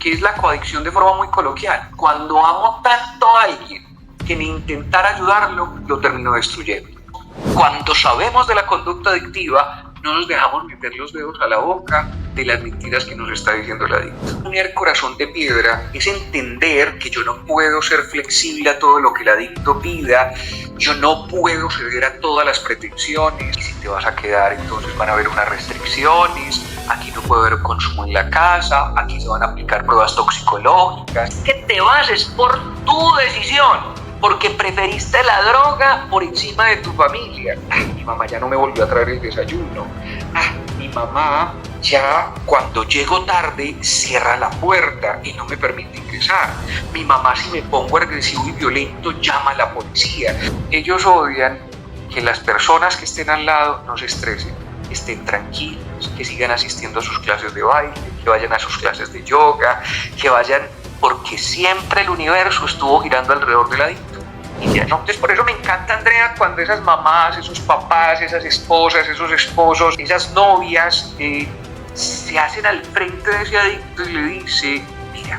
¿Qué es la coadicción de forma muy coloquial? Cuando amo tanto a alguien que en intentar ayudarlo lo termino destruyendo. Cuando sabemos de la conducta adictiva, no nos dejamos meter los dedos a la boca de las mentiras que nos está diciendo el adicto. Tener corazón de piedra es entender que yo no puedo ser flexible a todo lo que el adicto pida, yo no puedo ceder a todas las pretensiones. Y si te vas a quedar, entonces van a haber unas restricciones, aquí no puede haber consumo en la casa, aquí se van a aplicar pruebas toxicológicas. Que te bases por tu decisión, porque preferiste la droga por encima de tu familia. Mi mamá ya no me volvió a traer el desayuno. Mi mamá ya cuando llego tarde cierra la puerta y no me permite ingresar. Mi mamá, si me pongo agresivo y violento, llama a la policía. Ellos odian que las personas que estén al lado no se estresen, estén tranquilos, que sigan asistiendo a sus clases de baile, que vayan a sus clases de yoga, que vayan, porque siempre el universo estuvo girando alrededor del adicto. Y ya no. Entonces por eso me encanta, Andrea, cuando esas mamás, esos papás, esas esposas, esos esposos, esas novias se hacen al frente de ese adicto y le dice: mira,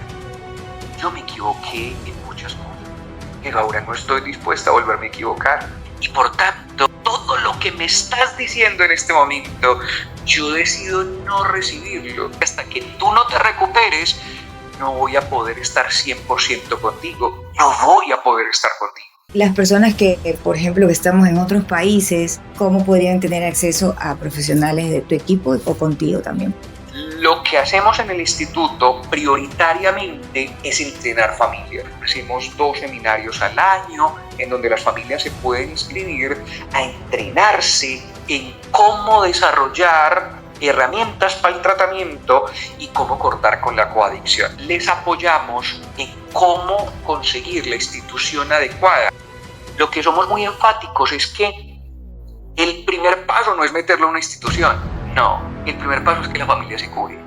yo me equivoqué en muchas cosas, pero ahora no estoy dispuesta a volverme a equivocar. Y por tanto, todo lo que me estás diciendo en este momento, yo decido no recibirlo. Hasta que tú no te recuperes, no voy a poder estar 100% contigo, no voy a poder estar contigo. Las personas que, por ejemplo, que estamos en otros países, ¿cómo podrían tener acceso a profesionales de tu equipo o contigo también? Lo que hacemos en el instituto prioritariamente es entrenar familias. Hacemos 2 seminarios al año en donde las familias se pueden inscribir a entrenarse en cómo desarrollar herramientas para el tratamiento y cómo cortar con la coadicción. Les apoyamos en cómo conseguir la institución adecuada. Lo que somos muy enfáticos es que el primer paso no es meterlo a una institución, no, el primer paso es que la familia se cure,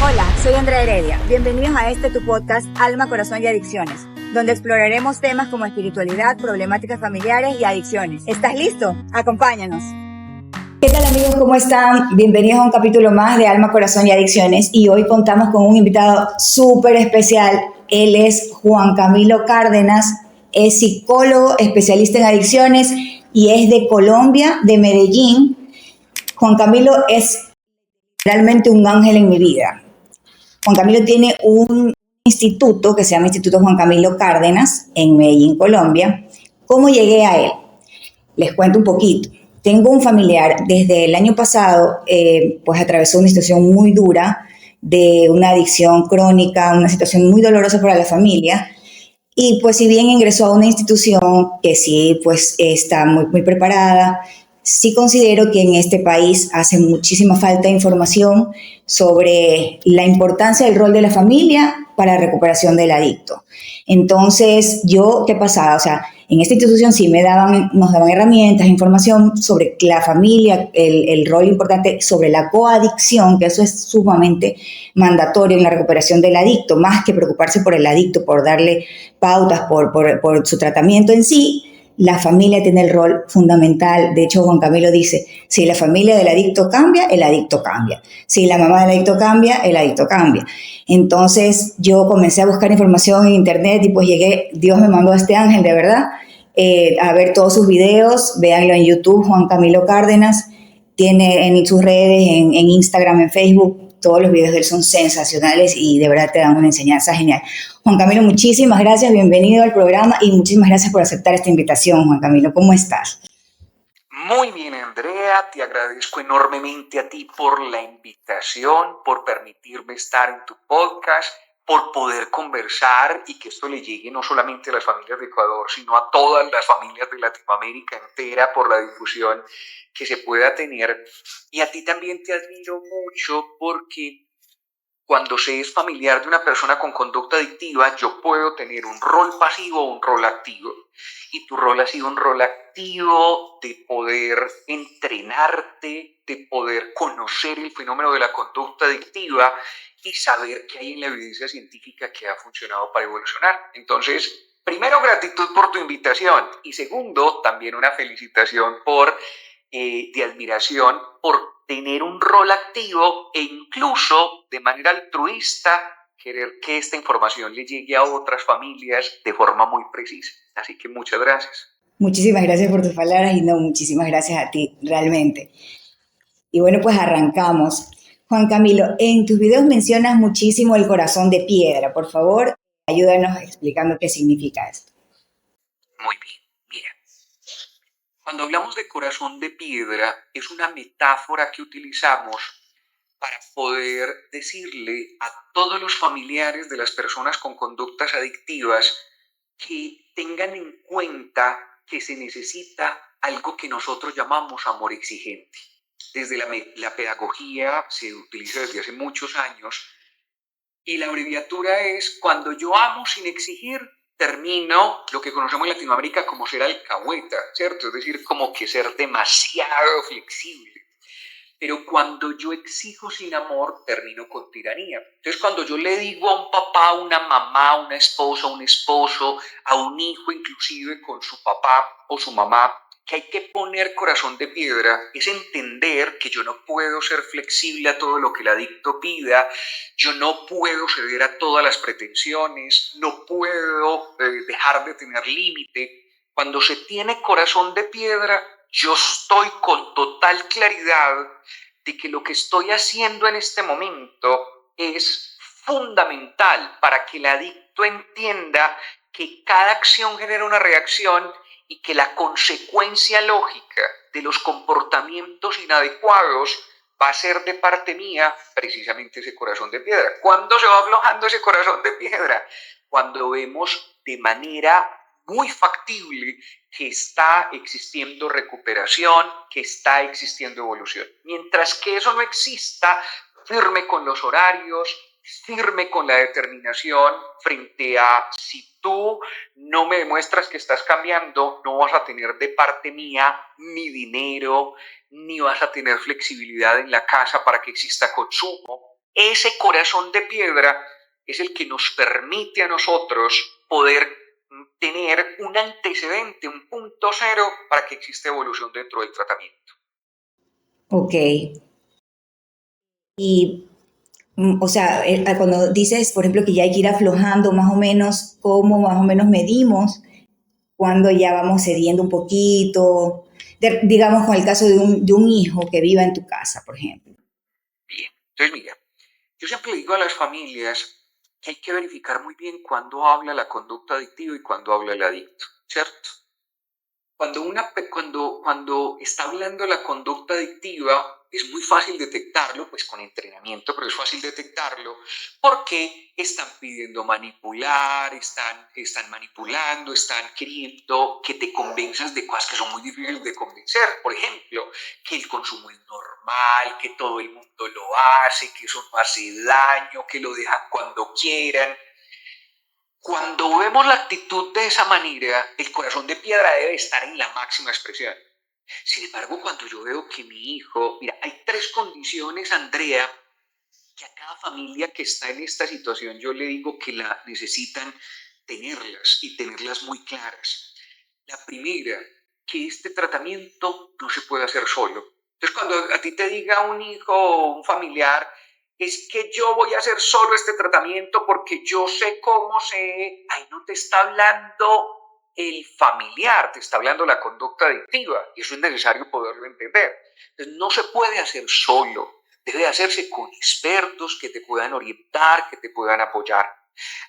Hola, soy Andrea Heredia. Bienvenidos a tu podcast Alma, Corazón y Adicciones, donde exploraremos temas como espiritualidad, problemáticas familiares y adicciones. ¿Estás listo? Acompáñanos. ¿Qué tal, amigos? ¿Cómo están? Bienvenidos a un capítulo más de Alma, Corazón y Adicciones, y hoy contamos con un invitado súper especial. Él es Juan Camilo Cárdenas, es psicólogo especialista en adicciones y es de Colombia, de Medellín. Juan Camilo es realmente un ángel en mi vida. Juan Camilo tiene un instituto que se llama Instituto Juan Camilo Cárdenas en Medellín, Colombia. ¿Cómo llegué a él? Les cuento un poquito. Tengo un familiar desde el año pasado, pues atravesó una situación muy dura de una adicción crónica, una situación muy dolorosa para la familia. Y pues si bien ingresó a una institución que sí pues está muy preparada, sí considero que en este país hace muchísima falta de información sobre la importancia del rol de la familia para la recuperación del adicto. Entonces, ¿qué pasaba? O sea, en esta institución sí nos daban herramientas, información sobre la familia, el rol importante sobre la coadicción, que eso es sumamente mandatorio en la recuperación del adicto, más que preocuparse por el adicto, por darle pautas, por su tratamiento en sí. La familia tiene el rol fundamental. De hecho, Juan Camilo dice, si la familia del adicto cambia, el adicto cambia. Si la mamá del adicto cambia, el adicto cambia. Entonces, yo comencé a buscar información en internet y pues Dios me mandó a este ángel, de verdad, a ver todos sus videos. Véanlo en YouTube, Juan Camilo Cárdenas. Tiene en sus redes, en Instagram, en Facebook, todos los videos de él son sensacionales y de verdad te dan una enseñanza genial. Juan Camilo, muchísimas gracias, bienvenido al programa y muchísimas gracias por aceptar esta invitación. Juan Camilo, ¿cómo estás? Muy bien, Andrea, te agradezco enormemente a ti por la invitación, por permitirme estar en tu podcast, por poder conversar y que esto le llegue no solamente a las familias de Ecuador, sino a todas las familias de Latinoamérica entera, por la difusión que se pueda tener. Y a ti también te admiro mucho porque cuando se es familiar de una persona con conducta adictiva, yo puedo tener un rol pasivo o un rol activo. Y tu rol ha sido un rol activo de poder entrenarte, de poder conocer el fenómeno de la conducta adictiva y saber qué hay en la evidencia científica que ha funcionado para evolucionar. Entonces, primero, gratitud por tu invitación y segundo, también una felicitación de admiración por tener un rol activo e incluso de manera altruista querer que esta información le llegue a otras familias de forma muy precisa. Así que muchas gracias. Muchísimas gracias por tus palabras y no, muchísimas gracias a ti, realmente. Y bueno, pues arrancamos. Juan Camilo, en tus videos mencionas muchísimo el corazón de piedra. Por favor, ayúdanos explicando qué significa esto. Muy bien, mira. Cuando hablamos de corazón de piedra, es una metáfora que utilizamos para poder decirle a todos los familiares de las personas con conductas adictivas que tengan en cuenta que se necesita algo que nosotros llamamos amor exigente. Desde la pedagogía se utiliza desde hace muchos años y la abreviatura es: cuando yo amo sin exigir, termino lo que conocemos en Latinoamérica como ser alcahueta, ¿cierto? Es decir, como que ser demasiado flexible. Pero cuando yo exijo sin amor, termino con tiranía. Entonces, cuando yo le digo a un papá, a una mamá, a una esposa, a un esposo, a un hijo inclusive con su papá o su mamá, que hay que poner corazón de piedra, es entender que yo no puedo ser flexible a todo lo que el adicto pida, yo no puedo ceder a todas las pretensiones, no puedo dejar de tener límite. Cuando se tiene corazón de piedra, yo estoy con total claridad de que lo que estoy haciendo en este momento es fundamental para que el adicto entienda que cada acción genera una reacción y que la consecuencia lógica de los comportamientos inadecuados va a ser de parte mía precisamente ese corazón de piedra. ¿Cuándo se va aflojando ese corazón de piedra? Cuando vemos de manera muy factible que está existiendo recuperación, que está existiendo evolución. Mientras que eso no exista, firme con los horarios, firme con la determinación frente a: si tú no me demuestras que estás cambiando, no vas a tener de parte mía ni dinero, ni vas a tener flexibilidad en la casa para que exista consumo. Ese corazón de piedra es el que nos permite a nosotros poder tener un antecedente, un punto cero para que exista evolución dentro del tratamiento. Ok. Y, o sea, cuando dices, por ejemplo, que ya hay que ir aflojando más o menos, ¿cómo más o menos medimos cuando ya vamos cediendo un poquito? Digamos, con el caso de un hijo que viva en tu casa, por ejemplo. Bien, entonces mira, yo siempre le digo a las familias que hay que verificar muy bien cuándo habla la conducta adictiva y cuándo habla el adicto, ¿cierto? Cuando está hablando la conducta adictiva, es muy fácil detectarlo, pues con entrenamiento, pero es fácil detectarlo porque están pidiendo manipular, están manipulando, están queriendo que te convenzas de cosas que son muy difíciles de convencer. Por ejemplo, que el consumo es normal, que todo el mundo lo hace, que eso no hace daño, que lo dejan cuando quieran. Cuando vemos la actitud de esa manera, el corazón de piedra debe estar en la máxima expresión. Sin embargo, cuando yo veo que mi hijo, mira, hay 3 condiciones, Andrea, que a cada familia que está en esta situación yo le digo que la necesitan tenerlas y tenerlas muy claras. La primera, que este tratamiento no se puede hacer solo. Entonces, cuando a ti te diga un hijo o un familiar: es que yo voy a hacer solo este tratamiento porque yo sé cómo sé, ahí no te está hablando el familiar, te está hablando la conducta adictiva, y eso es necesario poderlo entender. Entonces, no se puede hacer solo, debe hacerse con expertos que te puedan orientar, que te puedan apoyar.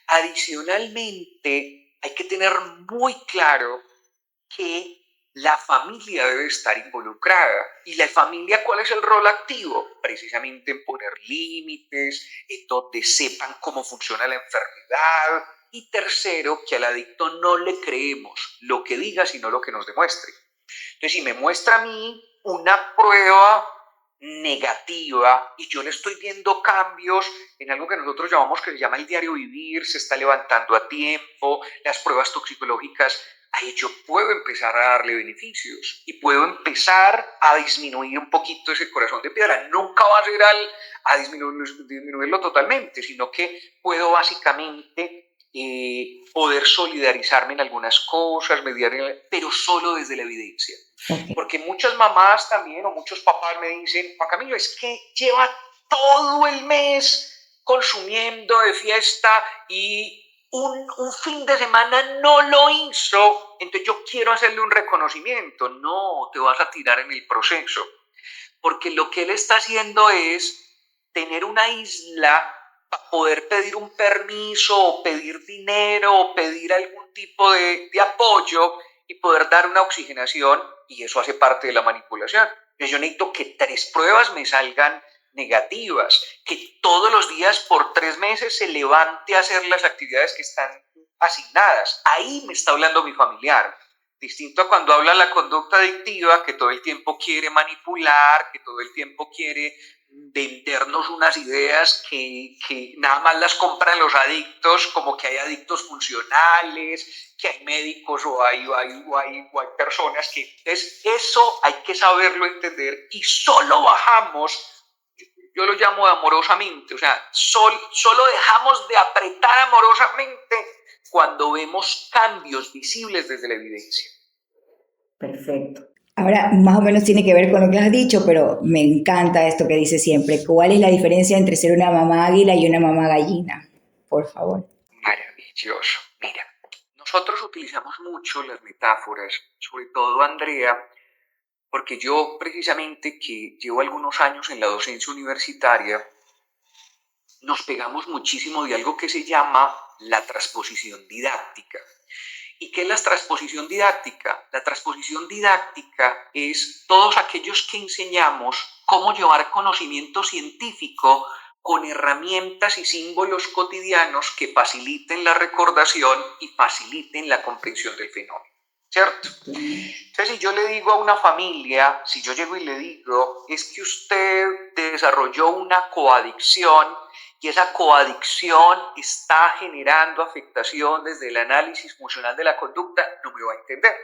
Adicionalmente, hay que tener muy claro que la familia debe estar involucrada. ¿Y la familia cuál es el rol activo? Precisamente en poner límites, en donde sepan cómo funciona la enfermedad. Y tercero, que al adicto no le creemos lo que diga, sino lo que nos demuestre. Entonces, si me muestra a mí una prueba negativa y yo le estoy viendo cambios en algo que nosotros llamamos, que se llama el diario vivir, se está levantando a tiempo, las pruebas toxicológicas, ahí yo puedo empezar a darle beneficios y puedo empezar a disminuir un poquito ese corazón de piedra. Nunca va a ser a disminuirlo totalmente, sino que puedo básicamente poder solidarizarme en algunas cosas, pero solo desde la evidencia. Okay. Porque muchas mamás también o muchos papás me dicen: Juan Camilo, es que lleva todo el mes consumiendo de fiesta y un fin de semana no lo hizo, entonces yo quiero hacerle un reconocimiento. No, te vas a tirar en el proceso, porque lo que él está haciendo es tener una isla para poder pedir un permiso o pedir dinero o pedir algún tipo de apoyo y poder dar una oxigenación, y eso hace parte de la manipulación. Yo necesito que 3 pruebas me salgan negativas, que todos los días por 3 meses se levante a hacer las actividades que están asignadas. Ahí me está hablando mi familiar. Distinto a cuando habla la conducta adictiva, que todo el tiempo quiere manipular, que todo el tiempo quiere vendernos unas ideas que nada más las compran los adictos, como que hay adictos funcionales, que hay médicos o hay personas que... Entonces, eso hay que saberlo entender y solo bajamos, yo lo llamo amorosamente, o sea, solo dejamos de apretar amorosamente cuando vemos cambios visibles desde la evidencia. Perfecto. Ahora, más o menos tiene que ver con lo que has dicho, pero me encanta esto que dice siempre. ¿Cuál es la diferencia entre ser una mamá águila y una mamá gallina? Por favor. Maravilloso. Mira, nosotros utilizamos mucho las metáforas, sobre todo Andrea, porque yo precisamente que llevo algunos años en la docencia universitaria, nos pegamos muchísimo de algo que se llama la transposición didáctica. ¿Y qué es la transposición didáctica? La transposición didáctica es todos aquellos que enseñamos cómo llevar conocimiento científico con herramientas y símbolos cotidianos que faciliten la recordación y faciliten la comprensión del fenómeno, ¿cierto? Entonces, si yo le digo a una familia, si yo llego y le digo, es que usted desarrolló una coadicción y esa coadicción está generando afectación desde el análisis funcional de la conducta, no me va a entender.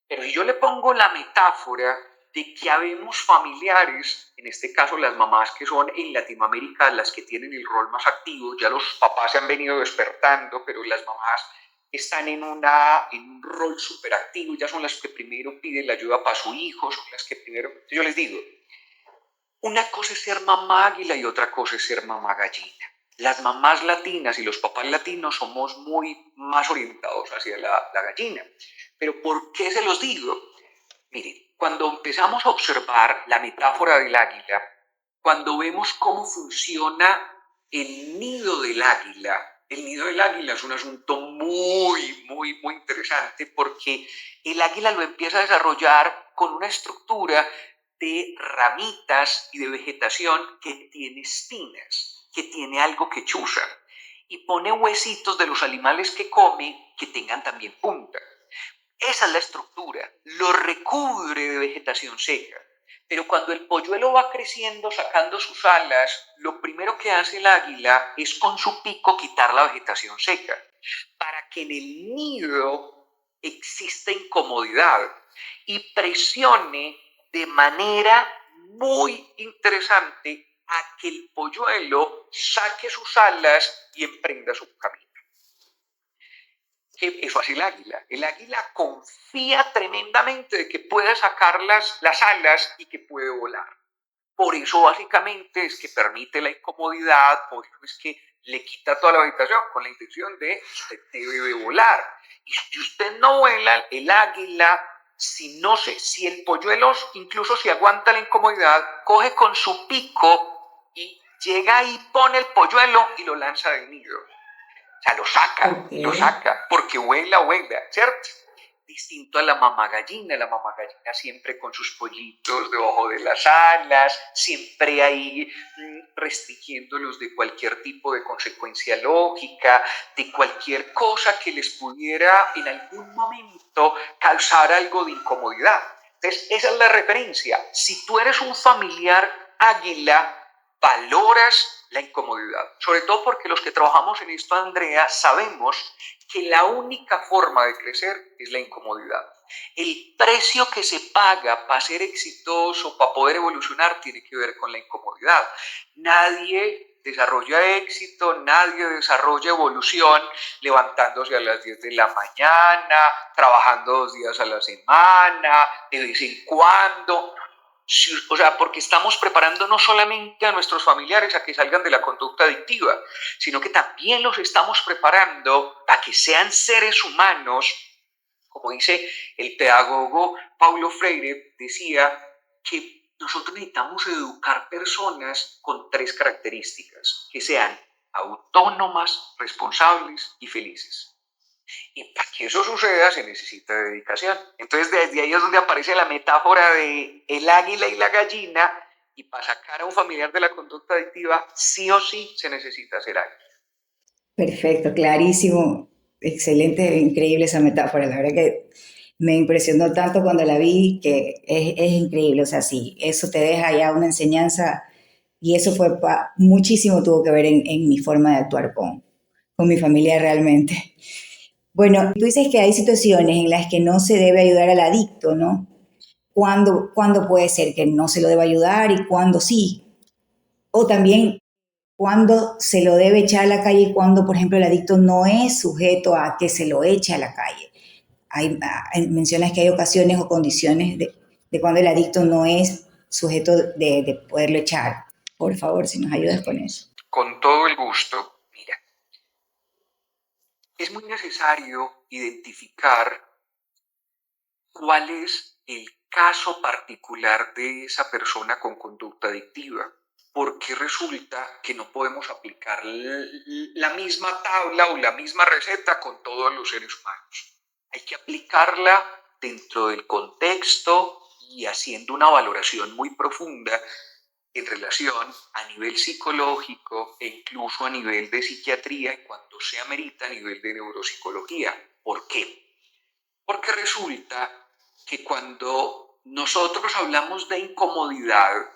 Pero si yo le pongo la metáfora de que habemos familiares, en este caso las mamás que son en Latinoamérica las que tienen el rol más activo, ya los papás se han venido despertando, pero las mamás están en un rol súper activo, ya son las que primero piden la ayuda para su hijo, son las que primero... Yo les digo, una cosa es ser mamá águila y otra cosa es ser mamá gallina. Las mamás latinas y los papás latinos somos muy más orientados hacia la gallina. Pero ¿por qué se los digo? Miren, cuando empezamos a observar la metáfora del águila, cuando vemos cómo funciona el nido del águila es un asunto muy interesante, porque el águila lo empieza a desarrollar con una estructura de ramitas y de vegetación que tiene espinas, que tiene algo que chuza, y pone huesitos de los animales que come que tengan también punta. Esa es la estructura, lo recubre de vegetación seca. Pero cuando el polluelo va creciendo, sacando sus alas, lo primero que hace el águila es con su pico quitar la vegetación seca, para que en el nido exista incomodidad y presione de manera muy interesante a que el polluelo saque sus alas y emprenda su camino. Eso hace el águila. El águila confía tremendamente de que puede sacar las alas y que puede volar. Por eso básicamente es que permite la incomodidad, por eso es que le quita toda la vegetación con la intención de usted debe volar. Y si usted no vuela, el águila, si el polluelo, incluso si aguanta la incomodidad, coge con su pico y llega y pone el polluelo y lo lanza del nido. O sea, lo saca, porque vuela, ¿cierto? Distinto a la mamá gallina siempre con sus pollitos debajo de las alas, siempre ahí restringiéndolos de cualquier tipo de consecuencia lógica, de cualquier cosa que les pudiera en algún momento causar algo de incomodidad. Entonces, esa es la referencia. Si tú eres un familiar águila, valoras la incomodidad, sobre todo porque los que trabajamos en esto, Andrea, sabemos que la única forma de crecer es la incomodidad. El precio que se paga para ser exitoso, para poder evolucionar, tiene que ver con la incomodidad. Nadie desarrolla éxito, nadie desarrolla evolución levantándose a las 10 de la mañana, trabajando 2 días a la semana, de vez en cuando. O sea, porque estamos preparando no solamente a nuestros familiares a que salgan de la conducta adictiva, sino que también los estamos preparando a que sean seres humanos. Como dice el pedagogo Paulo Freire, decía que nosotros necesitamos educar personas con 3 características: que sean autónomas, responsables y felices. Y para que eso suceda se necesita dedicación. Entonces desde ahí es donde aparece la metáfora de el águila y la gallina, y para sacar a un familiar de la conducta adictiva sí o sí se necesita hacer algo. Perfecto, clarísimo, excelente, increíble esa metáfora. La verdad que me impresionó tanto cuando la vi que es increíble. O sea, sí, eso te deja ya una enseñanza y eso fue muchísimo tuvo que ver en mi forma de actuar con mi familia realmente. Bueno, tú dices que hay situaciones en las que no se debe ayudar al adicto, ¿no? ¿Cuándo puede ser que no se lo deba ayudar y cuándo sí? O también, ¿cuándo se lo debe echar a la calle y cuándo, por ejemplo, el adicto no es sujeto a que se lo eche a la calle? Mencionas que hay ocasiones o condiciones de cuando el adicto no es sujeto de poderlo echar. Por favor, si nos ayudas con eso. Con todo el gusto. Mira, es muy necesario identificar cuál es el caso particular de esa persona con conducta adictiva, porque resulta que no podemos aplicar la misma tabla o la misma receta con todos los seres humanos. Hay que aplicarla dentro del contexto y haciendo una valoración muy profunda en relación a nivel psicológico e incluso a nivel de psiquiatría y cuando se amerita a nivel de neuropsicología. ¿Por qué? Porque resulta que cuando nosotros hablamos de incomodidad,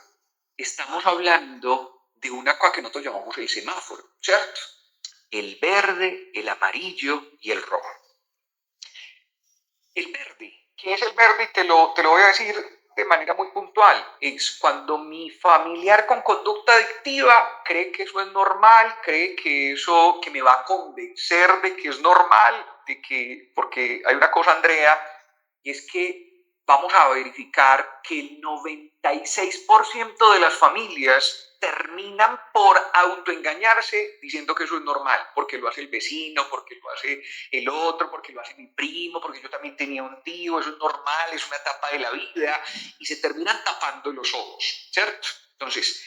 estamos hablando de una cosa que nosotros llamamos el semáforo, ¿cierto? El verde, el amarillo y el rojo. El verde, ¿qué es el verde? Te lo voy a decir de manera muy puntual. Es cuando mi familiar con conducta adictiva cree que eso es normal, cree que eso que me va a convencer de que es normal, porque hay una cosa, Andrea, y es que vamos a verificar que el 96% de las familias terminan por autoengañarse diciendo que eso es normal, porque lo hace el vecino, porque lo hace el otro, porque lo hace mi primo, porque yo también tenía un tío, eso es normal, es una etapa de la vida, y se terminan tapando los ojos, ¿cierto? Entonces,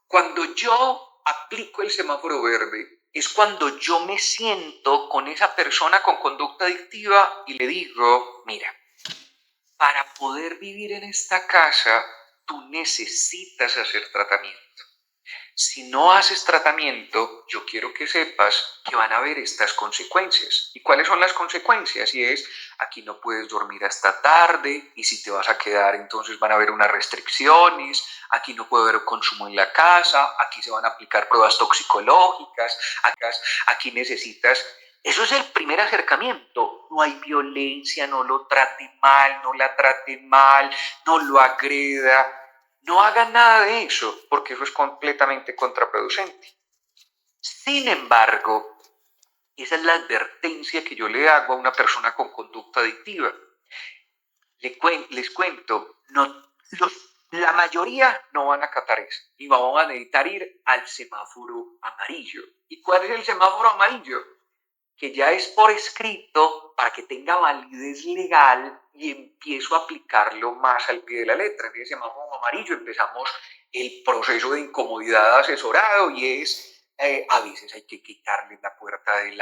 cuando yo aplico el semáforo verde, es cuando yo me siento con esa persona con conducta adictiva y le digo, mira, para poder vivir en esta casa, tú necesitas hacer tratamiento. Si no haces tratamiento, yo quiero que sepas que van a haber estas consecuencias. ¿Y cuáles son las consecuencias? Y es, aquí no puedes dormir hasta tarde, y si te vas a quedar, entonces van a haber unas restricciones, aquí no puede haber consumo en la casa, aquí se van a aplicar pruebas toxicológicas, aquí necesitas... Eso es el primer acercamiento. No hay violencia, no lo trate mal, no la trate mal, no lo agreda. No hagan nada de eso, porque eso es completamente contraproducente. Sin embargo, esa es la advertencia que yo le hago a una persona con conducta adictiva. Les cuento, la mayoría no van a acatar eso y vamos a necesitar ir al semáforo amarillo. ¿Y cuál es el semáforo amarillo? Que ya es por escrito para que tenga validez legal y empiezo a aplicarlo más al pie de la letra. En ese semáforo amarillo empezamos el proceso de incomodidad asesorado y es a veces hay que quitarles la puerta del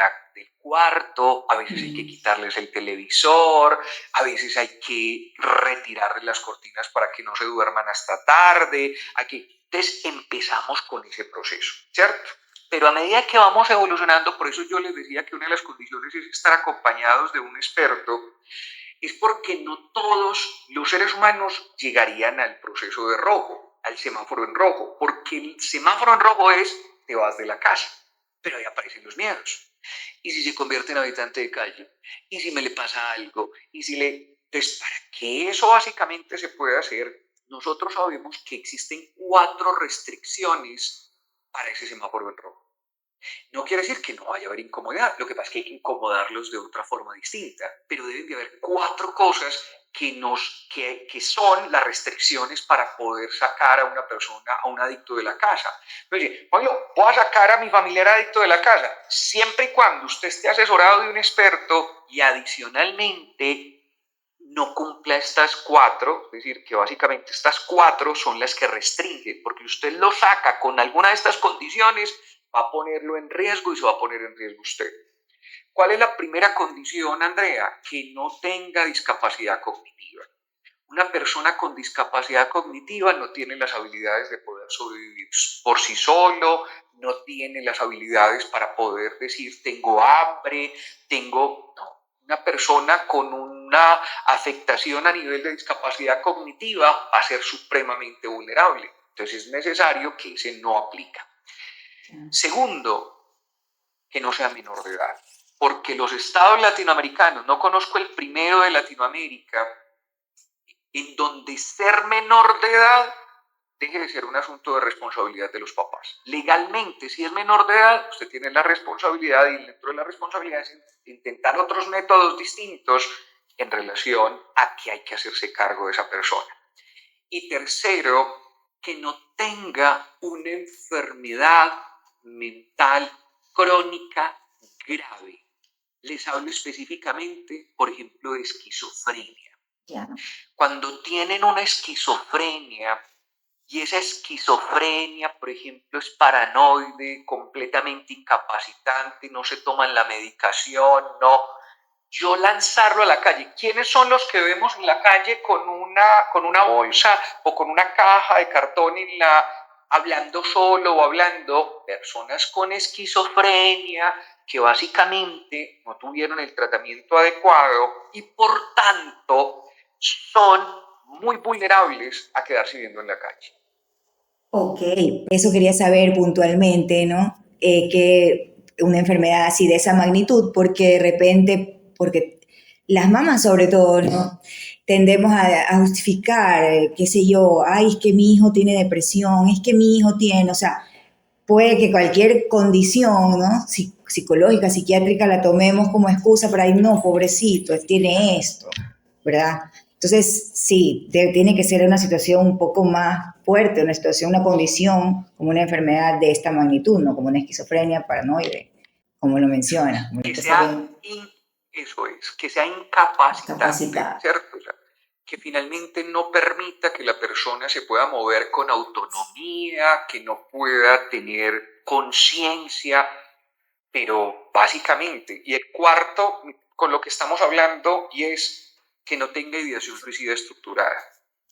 cuarto, a veces hay que quitarles el televisor, a veces hay que retirarles las cortinas para que no se duerman hasta tarde. Entonces empezamos con ese proceso, ¿cierto? Pero a medida que vamos evolucionando, por eso yo les decía que una de las condiciones es estar acompañados de un experto, es porque no todos los seres humanos llegarían al proceso de rojo, al semáforo en rojo, porque el semáforo en rojo es, te vas de la casa, pero ahí aparecen los miedos. ¿Y si se convierte en habitante de calle? ¿Y si me le pasa algo? Entonces, para que eso básicamente se pueda hacer, nosotros sabemos que existen 4 restricciones para ese semáforo en rojo. No quiere decir que no vaya a haber incomodidad, lo que pasa es que hay que incomodarlos de otra forma distinta, pero deben de haber 4 cosas que son las restricciones para poder sacar a una persona, a un adicto de la casa. Oye, Pablo, voy a sacar a mi familiar adicto de la casa, siempre y cuando usted esté asesorado de un experto y adicionalmente no cumpla estas 4, es decir, que básicamente estas 4 son las que restringen, porque usted lo saca con alguna de estas condiciones, va a ponerlo en riesgo y se va a poner en riesgo usted. ¿Cuál es la primera condición, Andrea? Que no tenga discapacidad cognitiva. Una persona con discapacidad cognitiva no tiene las habilidades de poder sobrevivir por sí solo, no tiene las habilidades para poder decir tengo hambre, tengo... No. Una persona con una afectación a nivel de discapacidad cognitiva va a ser supremamente vulnerable. Entonces es necesario que ese no aplica. Segundo, que no sea menor de edad. Porque los estados latinoamericanos, no conozco el primero de Latinoamérica, en donde ser menor de edad deje de ser un asunto de responsabilidad de los papás. Legalmente, si es menor de edad, usted tiene la responsabilidad y dentro de la responsabilidad es intentar otros métodos distintos en relación a que hay que hacerse cargo de esa persona. Y tercero, que no tenga una enfermedad mental crónica grave. Les hablo específicamente, por ejemplo, de esquizofrenia. Cuando tienen una esquizofrenia, y esa esquizofrenia, por ejemplo, es paranoide, completamente incapacitante, no se toman la medicación, no. Yo lanzarlo a la calle. ¿Quiénes son los que vemos en la calle con una bolsa o con una caja de cartón hablando solo o hablando? Personas con esquizofrenia que básicamente no tuvieron el tratamiento adecuado y por tanto son muy vulnerables a quedarse viviendo en la calle. Ok, eso quería saber puntualmente, ¿no? Que una enfermedad así de esa magnitud, porque de repente, porque las mamás sobre todo, ¿no? Tendemos a justificar, qué sé yo, ay, es que mi hijo tiene depresión, es que mi hijo tiene, o sea, puede que cualquier condición, ¿no? Psicológica, psiquiátrica, la tomemos como excusa para ir, no, pobrecito, tiene esto, ¿verdad? Entonces, sí, tiene que ser una situación un poco más fuerte, una situación, una condición, como una enfermedad de esta magnitud, ¿no? Como una esquizofrenia paranoide, como lo menciona. Eso es, que sea incapacitante, ¿cierto? O sea, que finalmente no permita que la persona se pueda mover con autonomía, que no pueda tener conciencia, pero básicamente, y el cuarto, con lo que estamos hablando, y es que no tenga ideación suicida estructurada.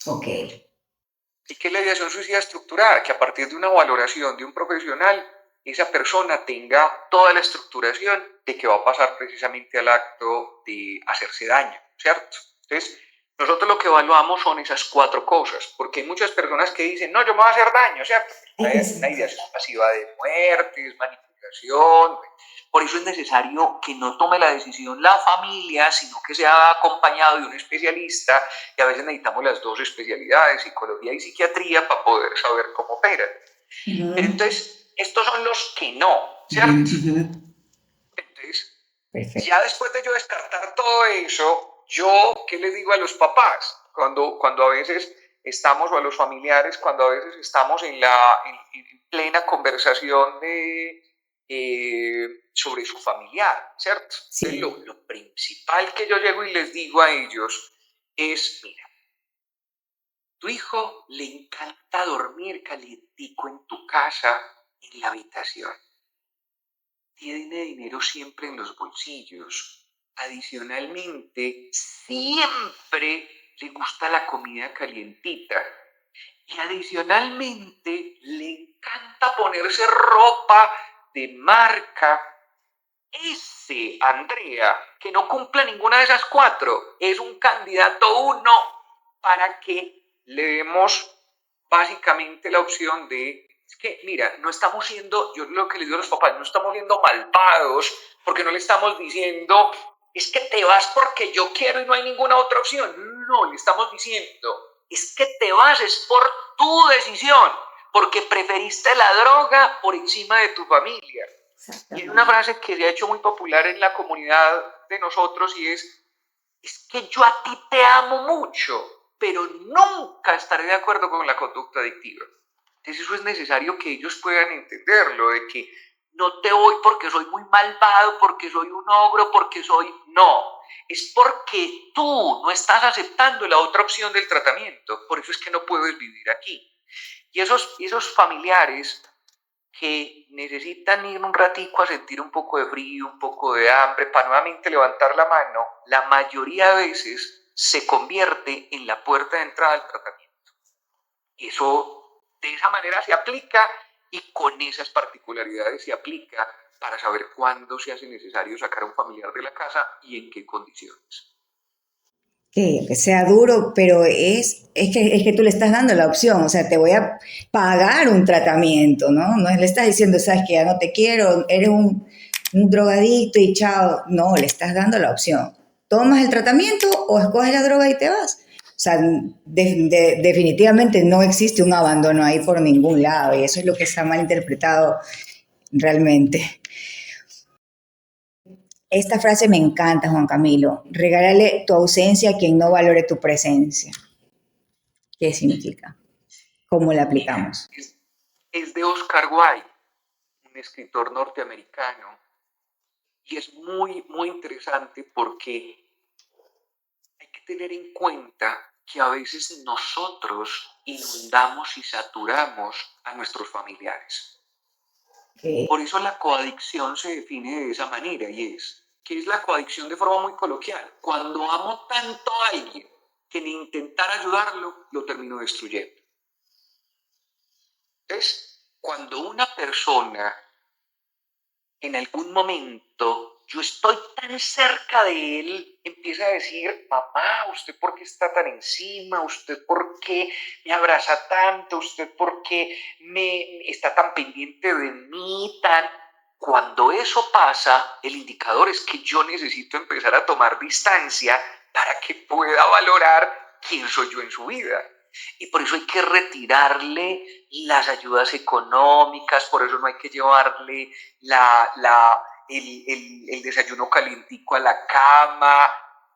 Ok. ¿Y qué es la ideación suicida estructurada? Que a partir de una valoración de un profesional, esa persona tenga toda la estructuración de que va a pasar precisamente al acto de hacerse daño, ¿cierto? Entonces, nosotros lo que evaluamos son esas 4 cosas, porque hay muchas personas que dicen, no, yo me voy a hacer daño, ¿cierto? Una ideación pasiva de muerte, manipulación. Por eso es necesario que no tome la decisión la familia, sino que sea acompañado de un especialista, y a veces necesitamos las 2 especialidades, psicología y psiquiatría, para poder saber cómo operan. Pero entonces, estos son los que no, ¿cierto? Entonces, perfecto. Ya después de yo descartar todo eso, yo, ¿qué les digo a los papás? Cuando a veces estamos, o a los familiares, cuando a veces estamos en plena conversación sobre su familiar, ¿cierto? Sí. Entonces, lo principal que yo llego y les digo a ellos es, mira, tu hijo le encanta dormir calientico en tu casa, en la habitación. Tiene dinero siempre en los bolsillos. Adicionalmente, siempre le gusta la comida calientita. Y adicionalmente, le encanta ponerse ropa de marca. Ese, Andrea, que no cumpla ninguna de esas 4, es un candidato 1 para que le demos básicamente la opción de, es que mira, no estamos siendo, yo lo que les digo a los papás, no estamos siendo malvados, porque no le estamos diciendo, es que te vas porque yo quiero y no hay ninguna otra opción. No, le estamos diciendo, es que te vas, es por tu decisión, porque preferiste la droga por encima de tu familia. Y hay una frase que se ha hecho muy popular en la comunidad de nosotros y es que yo a ti te amo mucho, pero nunca estaré de acuerdo con la conducta adictiva. Entonces eso es necesario que ellos puedan entenderlo, de que no te voy porque soy muy malvado, porque soy un ogro, porque soy... No, es porque tú no estás aceptando la otra opción del tratamiento, por eso es que no puedes vivir aquí. Y esos familiares que necesitan ir un ratico a sentir un poco de frío, un poco de hambre, para nuevamente levantar la mano, la mayoría de veces se convierte en la puerta de entrada al tratamiento. Eso de esa manera se aplica y con esas particularidades se aplica para saber cuándo se hace necesario sacar a un familiar de la casa y en qué condiciones. Que sea duro, pero es que tú le estás dando la opción, o sea, te voy a pagar un tratamiento, ¿no? No le estás diciendo, sabes que ya no te quiero, eres un drogadicto y chao. No, le estás dando la opción. ¿Tomas el tratamiento o escoges la droga y te vas? O sea, definitivamente no existe un abandono ahí por ningún lado y eso es lo que está mal interpretado realmente. Esta frase me encanta, Juan Camilo. Regálale tu ausencia a quien no valore tu presencia. ¿Qué significa? ¿Cómo la Mira, aplicamos? es de Oscar Wilde, un escritor norteamericano, y es muy, muy interesante porque hay que tener en cuenta que a veces nosotros inundamos y saturamos a nuestros familiares. Por eso la coadicción se define de esa manera y ¿qué es la coadicción de forma muy coloquial? Cuando amo tanto a alguien que ni intentar ayudarlo lo termino destruyendo. Entonces, cuando una persona en algún momento yo estoy tan cerca de él, empieza a decir, mamá, ¿usted por qué está tan encima? ¿Usted por qué me abraza tanto? ¿Usted por qué me está tan pendiente de mí? Cuando eso pasa, el indicador es que yo necesito empezar a tomar distancia para que pueda valorar quién soy yo en su vida. Y por eso hay que retirarle las ayudas económicas, por eso no hay que llevarle el desayuno calientico a la cama,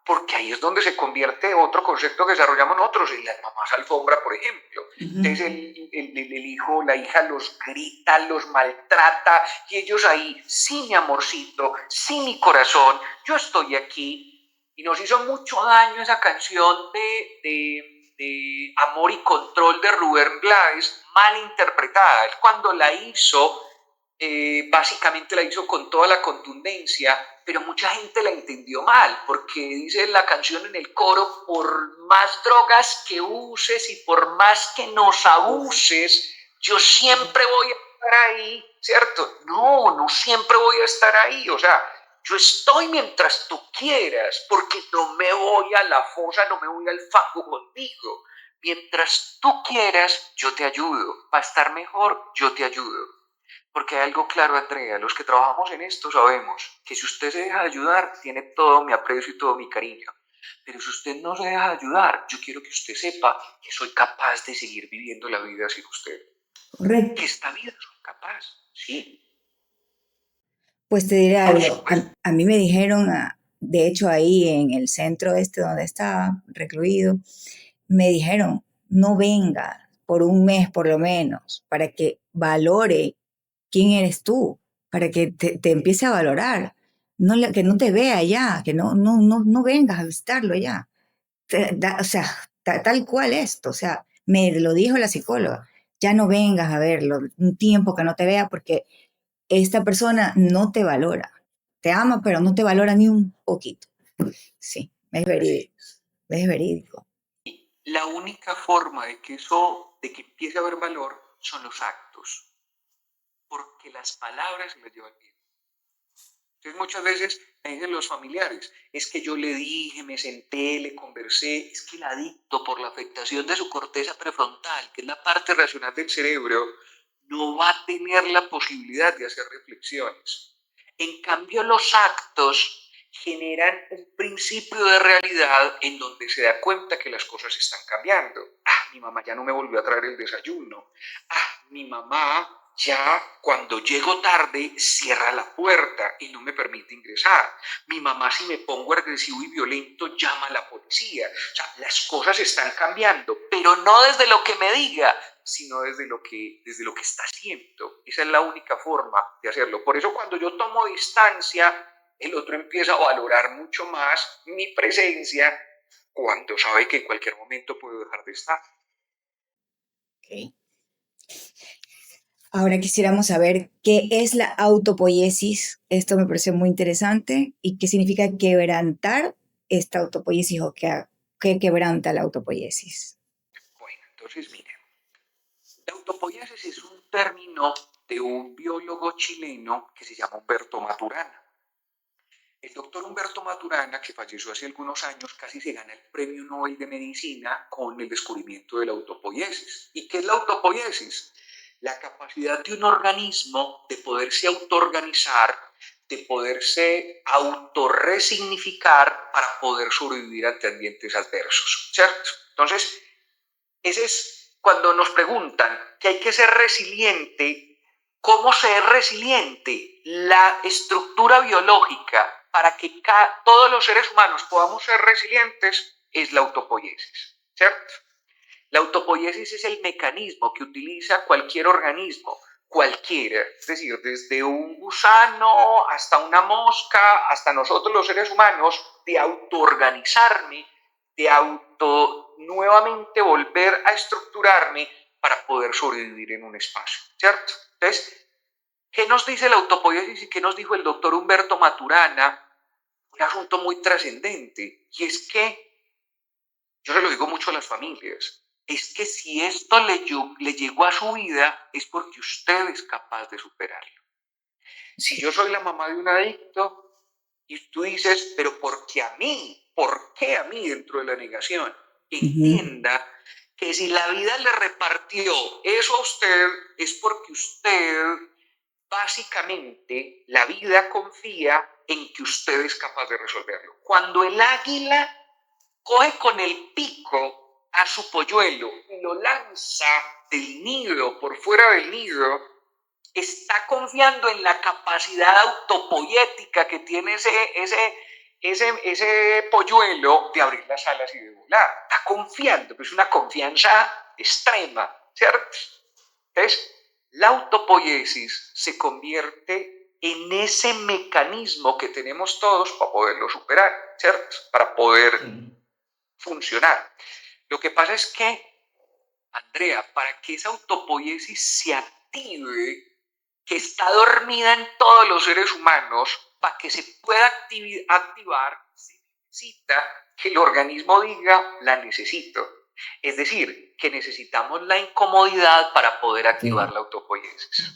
porque ahí es donde se convierte otro concepto que desarrollamos nosotros, en las mamás alfombra, por ejemplo. Entonces el hijo, la hija los grita, los maltrata, y ellos ahí, sí mi amorcito, sí mi corazón, yo estoy aquí. Y nos hizo mucho daño esa canción de Amor y Control de Rubén Blades, mal interpretada. Él cuando la hizo, básicamente la hizo con toda la contundencia, pero mucha gente la entendió mal, porque dice la canción en el coro, por más drogas que uses y por más que nos abuses, yo siempre voy a estar ahí, ¿cierto? No, no siempre voy a estar ahí, o sea, yo estoy mientras tú quieras, porque no me voy a la fosa, no me voy al fango contigo. Mientras tú quieras, yo te ayudo. Para estar mejor, yo te ayudo. Porque hay algo claro, Andrea, los que trabajamos en esto sabemos que si usted se deja de ayudar, tiene todo mi aprecio y todo mi cariño. Pero si usted no se deja de ayudar, yo quiero que usted sepa que soy capaz de seguir viviendo la vida sin usted. Correcto. Que esta vida soy capaz, sí. Pues te diré algo. A mí me dijeron, de hecho ahí en el centro este donde estaba recluido, me dijeron, no venga por un mes por lo menos, para que valore quién eres tú, para que te empiece a valorar, no, que no te vea ya, que no vengas a visitarlo ya. O sea, tal cual esto, o sea, me lo dijo la psicóloga, ya no vengas a verlo, un tiempo que no te vea porque esta persona no te valora, te ama, pero no te valora ni un poquito. Sí, es verídico, es verídico. La única forma de que empiece a haber valor son los actos, porque las palabras se las lleva el viento. Entonces muchas veces me dicen los familiares, es que yo le dije, me senté, le conversé, es que el adicto por la afectación de su corteza prefrontal, que es la parte racional del cerebro, no va a tener la posibilidad de hacer reflexiones. En cambio, los actos generan un principio de realidad en donde se da cuenta que las cosas están cambiando. Mi mamá ya no me volvió a traer el desayuno. Mi mamá ya cuando llego tarde cierra la puerta y no me permite ingresar. Mi mamá, si me pongo agresivo y violento, llama a la policía. O sea, las cosas están cambiando, pero no desde lo que me diga, sino desde lo que está haciendo. Esa es la única forma de hacerlo. Por eso cuando yo tomo distancia, el otro empieza a valorar mucho más mi presencia cuando sabe que en cualquier momento puedo dejar de estar. Ok. Ahora quisiéramos saber qué es la autopoiesis. Esto me pareció muy interesante. ¿Y qué significa quebrantar esta autopoiesis o qué quebranta la autopoiesis? Bueno, entonces miren, la autopoiesis es un término de un biólogo chileno que se llama Humberto Maturana. El doctor Humberto Maturana, que falleció hace algunos años, casi se gana el premio Nobel de Medicina con el descubrimiento de la autopoiesis. ¿Y qué es la autopoiesis? La capacidad de un organismo de poderse autoorganizar, de poderse autorresignificar para poder sobrevivir ante ambientes adversos, ¿cierto? Entonces, ese es cuando nos preguntan que hay que ser resiliente. ¿Cómo ser resiliente? La estructura biológica para que todos los seres humanos podamos ser resilientes es la autopoiesis, ¿cierto? La autopoiesis es el mecanismo que utiliza cualquier organismo, cualquiera, es decir, desde un gusano hasta una mosca, hasta nosotros los seres humanos, de autoorganizarme, de nuevamente volver a estructurarme para poder sobrevivir en un espacio, ¿cierto? Entonces, ¿qué nos dice la autopoiesis y qué nos dijo el doctor Humberto Maturana? Un asunto muy trascendente, y es que, yo se lo digo mucho a las familias, es que si esto le llegó a su vida es porque usted es capaz de superarlo. Si yo soy la mamá de un adicto y tú dices, pero ¿por qué a mí? ¿Por qué a mí dentro de la negación? Entienda que si la vida le repartió eso a usted es porque usted, básicamente, la vida confía en que usted es capaz de resolverlo. Cuando el águila coge con el pico a su polluelo y lo lanza del nido, por fuera del nido, está confiando en la capacidad autopoética que tiene ese polluelo de abrir las alas y de volar. Está confiando, pero es una confianza extrema, ¿cierto? Entonces, la autopoiesis se convierte en ese mecanismo que tenemos todos para poderlo superar, ¿cierto? Para poder funcionar. Lo que pasa es que, Andrea, para que esa autopoiesis se active, que está dormida en todos los seres humanos, para que se pueda activar, se necesita que el organismo diga, la necesito. Es decir, que necesitamos la incomodidad para poder activar la autopoiesis.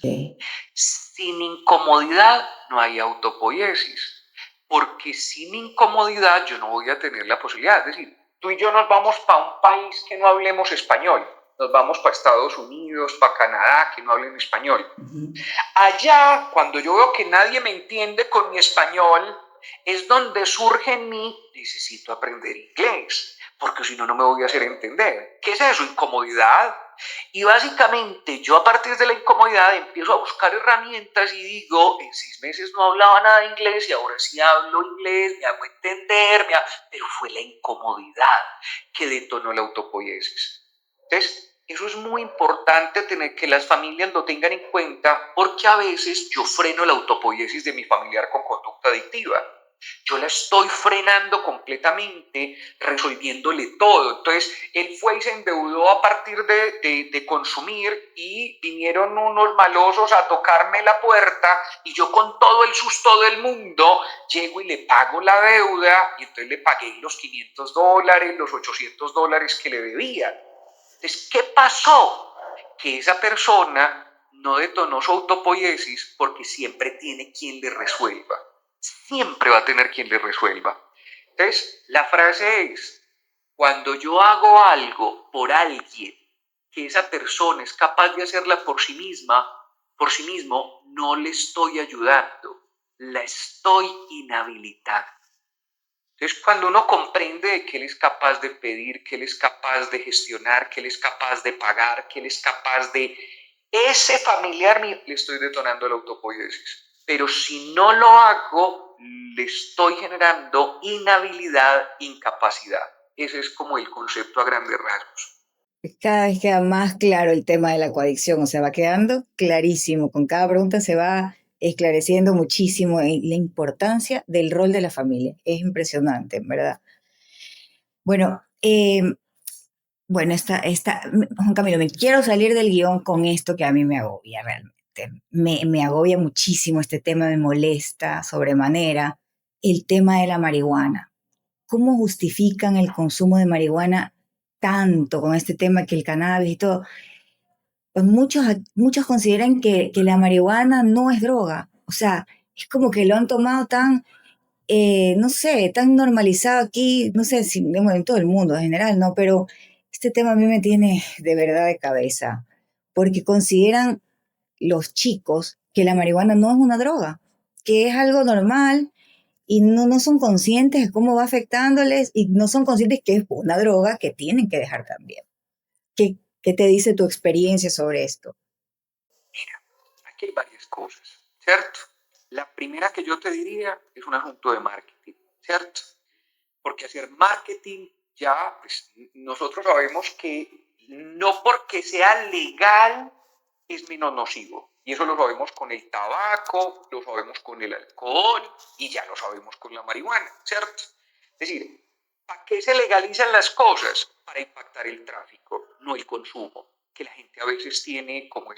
Sin incomodidad no hay autopoiesis, porque sin incomodidad yo no voy a tener la posibilidad. Es decir, tú y yo nos vamos para un país que no hablemos español, nos vamos para Estados Unidos, para Canadá, que no hablen español. Allá, cuando yo veo que nadie me entiende con mi español, es donde surge en mí, necesito aprender inglés, porque si no, no me voy a hacer entender. ¿Qué es eso? Incomodidad. Y básicamente yo a partir de la incomodidad empiezo a buscar herramientas y digo, en 6 meses no hablaba nada de inglés y ahora sí hablo inglés, me hago entender, pero fue la incomodidad que detonó la autopoiesis. Entonces, eso es muy importante tener que las familias lo tengan en cuenta, porque a veces yo freno la autopoiesis de mi familiar con conducta adictiva. Yo la estoy frenando completamente, resolviéndole todo. Entonces, él fue y se endeudó a partir de consumir y vinieron unos malosos a tocarme la puerta y yo con todo el susto del mundo llego y le pago la deuda y entonces le pagué los $500, los $800 que le debía. Entonces, ¿qué pasó? Que esa persona no detonó su autopoiesis porque siempre tiene quien le resuelva. Siempre va a tener quien le resuelva. Entonces, la frase es, cuando yo hago algo por alguien, que esa persona es capaz de hacerla por sí misma, por sí mismo, no le estoy ayudando, la estoy inhabilitando. Entonces, cuando uno comprende que él es capaz de pedir, que él es capaz de gestionar, que él es capaz de pagar, que él es capaz de ese familiar mío le estoy detonando la autopoiesis. Pero si no lo hago, le estoy generando inhabilidad, incapacidad. Ese es como el concepto a grandes rasgos. Cada vez queda más claro el tema de la coadicción, o sea, va quedando clarísimo. Con cada pregunta se va esclareciendo muchísimo la importancia del rol de la familia. Es impresionante, en verdad. Bueno, bueno, Juan Camilo, me quiero salir del guión con esto que a mí me agobia realmente. Me agobia muchísimo este tema, me molesta sobremanera el tema de la marihuana. ¿Cómo justifican el consumo de marihuana tanto con este tema que el cannabis y todo? Pues muchos consideran que la marihuana no es droga. O sea, es como que lo han tomado tan, no sé, tan normalizado aquí, no sé si bueno, en todo el mundo en general, ¿no? Pero este tema a mí me tiene de verdad de cabeza, porque consideran los chicos que la marihuana no es una droga, que es algo normal y no son conscientes de cómo va afectándoles y no son conscientes que es una droga que tienen que dejar también. ¿Qué te dice tu experiencia sobre esto? Mira, aquí hay varias cosas, ¿cierto? La primera que yo te diría es un asunto de marketing, ¿cierto? Porque hacer marketing ya, pues nosotros sabemos que no porque sea legal es menos nocivo. Y eso lo sabemos con el tabaco, lo sabemos con el alcohol y ya lo sabemos con la marihuana, ¿cierto? Es decir, ¿para qué se legalizan las cosas? Para impactar el tráfico, no el consumo. Que la gente a veces tiene como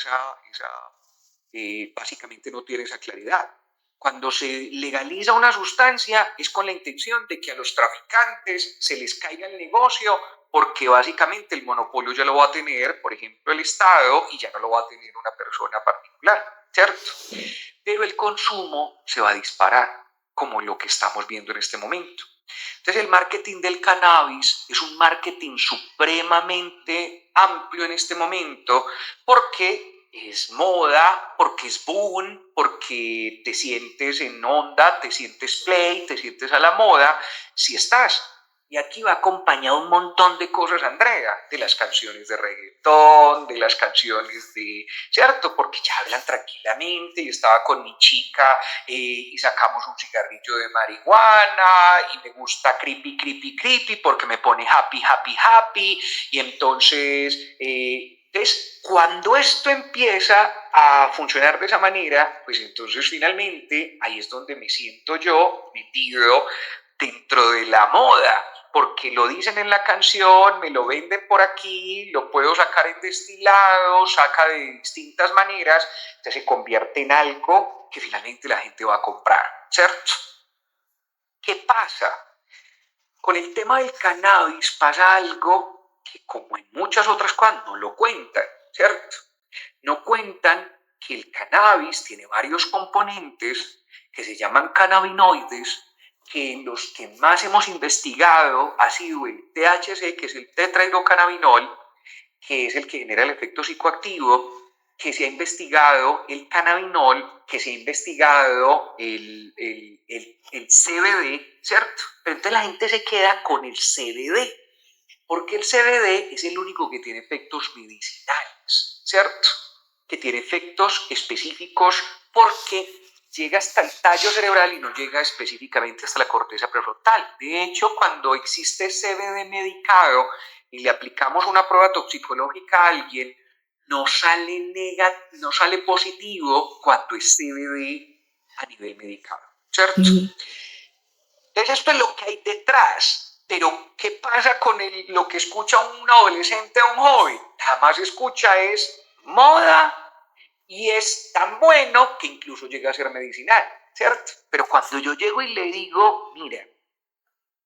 básicamente no tiene esa claridad. Cuando se legaliza una sustancia es con la intención de que a los traficantes se les caiga el negocio porque básicamente el monopolio ya lo va a tener, por ejemplo, el Estado y ya no lo va a tener una persona particular, ¿cierto? Pero el consumo se va a disparar, como lo que estamos viendo en este momento. Entonces el marketing del cannabis es un marketing supremamente amplio en este momento porque es moda, porque es boom, porque te sientes en onda, te sientes play, te sientes a la moda, si estás. Y aquí va acompañado un montón de cosas, Andrea, de las canciones de reggaetón, de las canciones de, ¿cierto? Porque ya hablan tranquilamente, y estaba con mi chica y sacamos un cigarrillo de marihuana y me gusta creepy, creepy, creepy porque me pone happy, happy, happy y entonces, cuando esto empieza a funcionar de esa manera, pues entonces finalmente ahí es donde me siento yo metido dentro de la moda, porque lo dicen en la canción, me lo venden por aquí, lo puedo sacar en destilado, saca de distintas maneras, entonces se convierte en algo que finalmente la gente va a comprar, ¿cierto? ¿Qué pasa? Con el tema del cannabis pasa algo que como en muchas otras cosas no lo cuentan, ¿cierto? No cuentan que el cannabis tiene varios componentes que se llaman cannabinoides, que en los que más hemos investigado ha sido el THC, que es el tetrahidrocannabinol, que es el que genera el efecto psicoactivo, que se ha investigado el cannabinol, que se ha investigado el CBD, ¿cierto? Pero entonces la gente se queda con el CBD, porque el CBD es el único que tiene efectos medicinales, ¿cierto? Que tiene efectos específicos porque llega hasta el tallo cerebral y no llega específicamente hasta la corteza prefrontal. De hecho, cuando existe CBD medicado y le aplicamos una prueba toxicológica a alguien, no sale positivo cuando es CBD a nivel medicado, ¿cierto? Entonces esto es lo que hay detrás. Pero ¿qué pasa con lo que escucha un adolescente o un joven? Jamás escucha es moda y es tan bueno que incluso llega a ser medicinal, ¿cierto? Pero cuando yo llego y le digo, mira,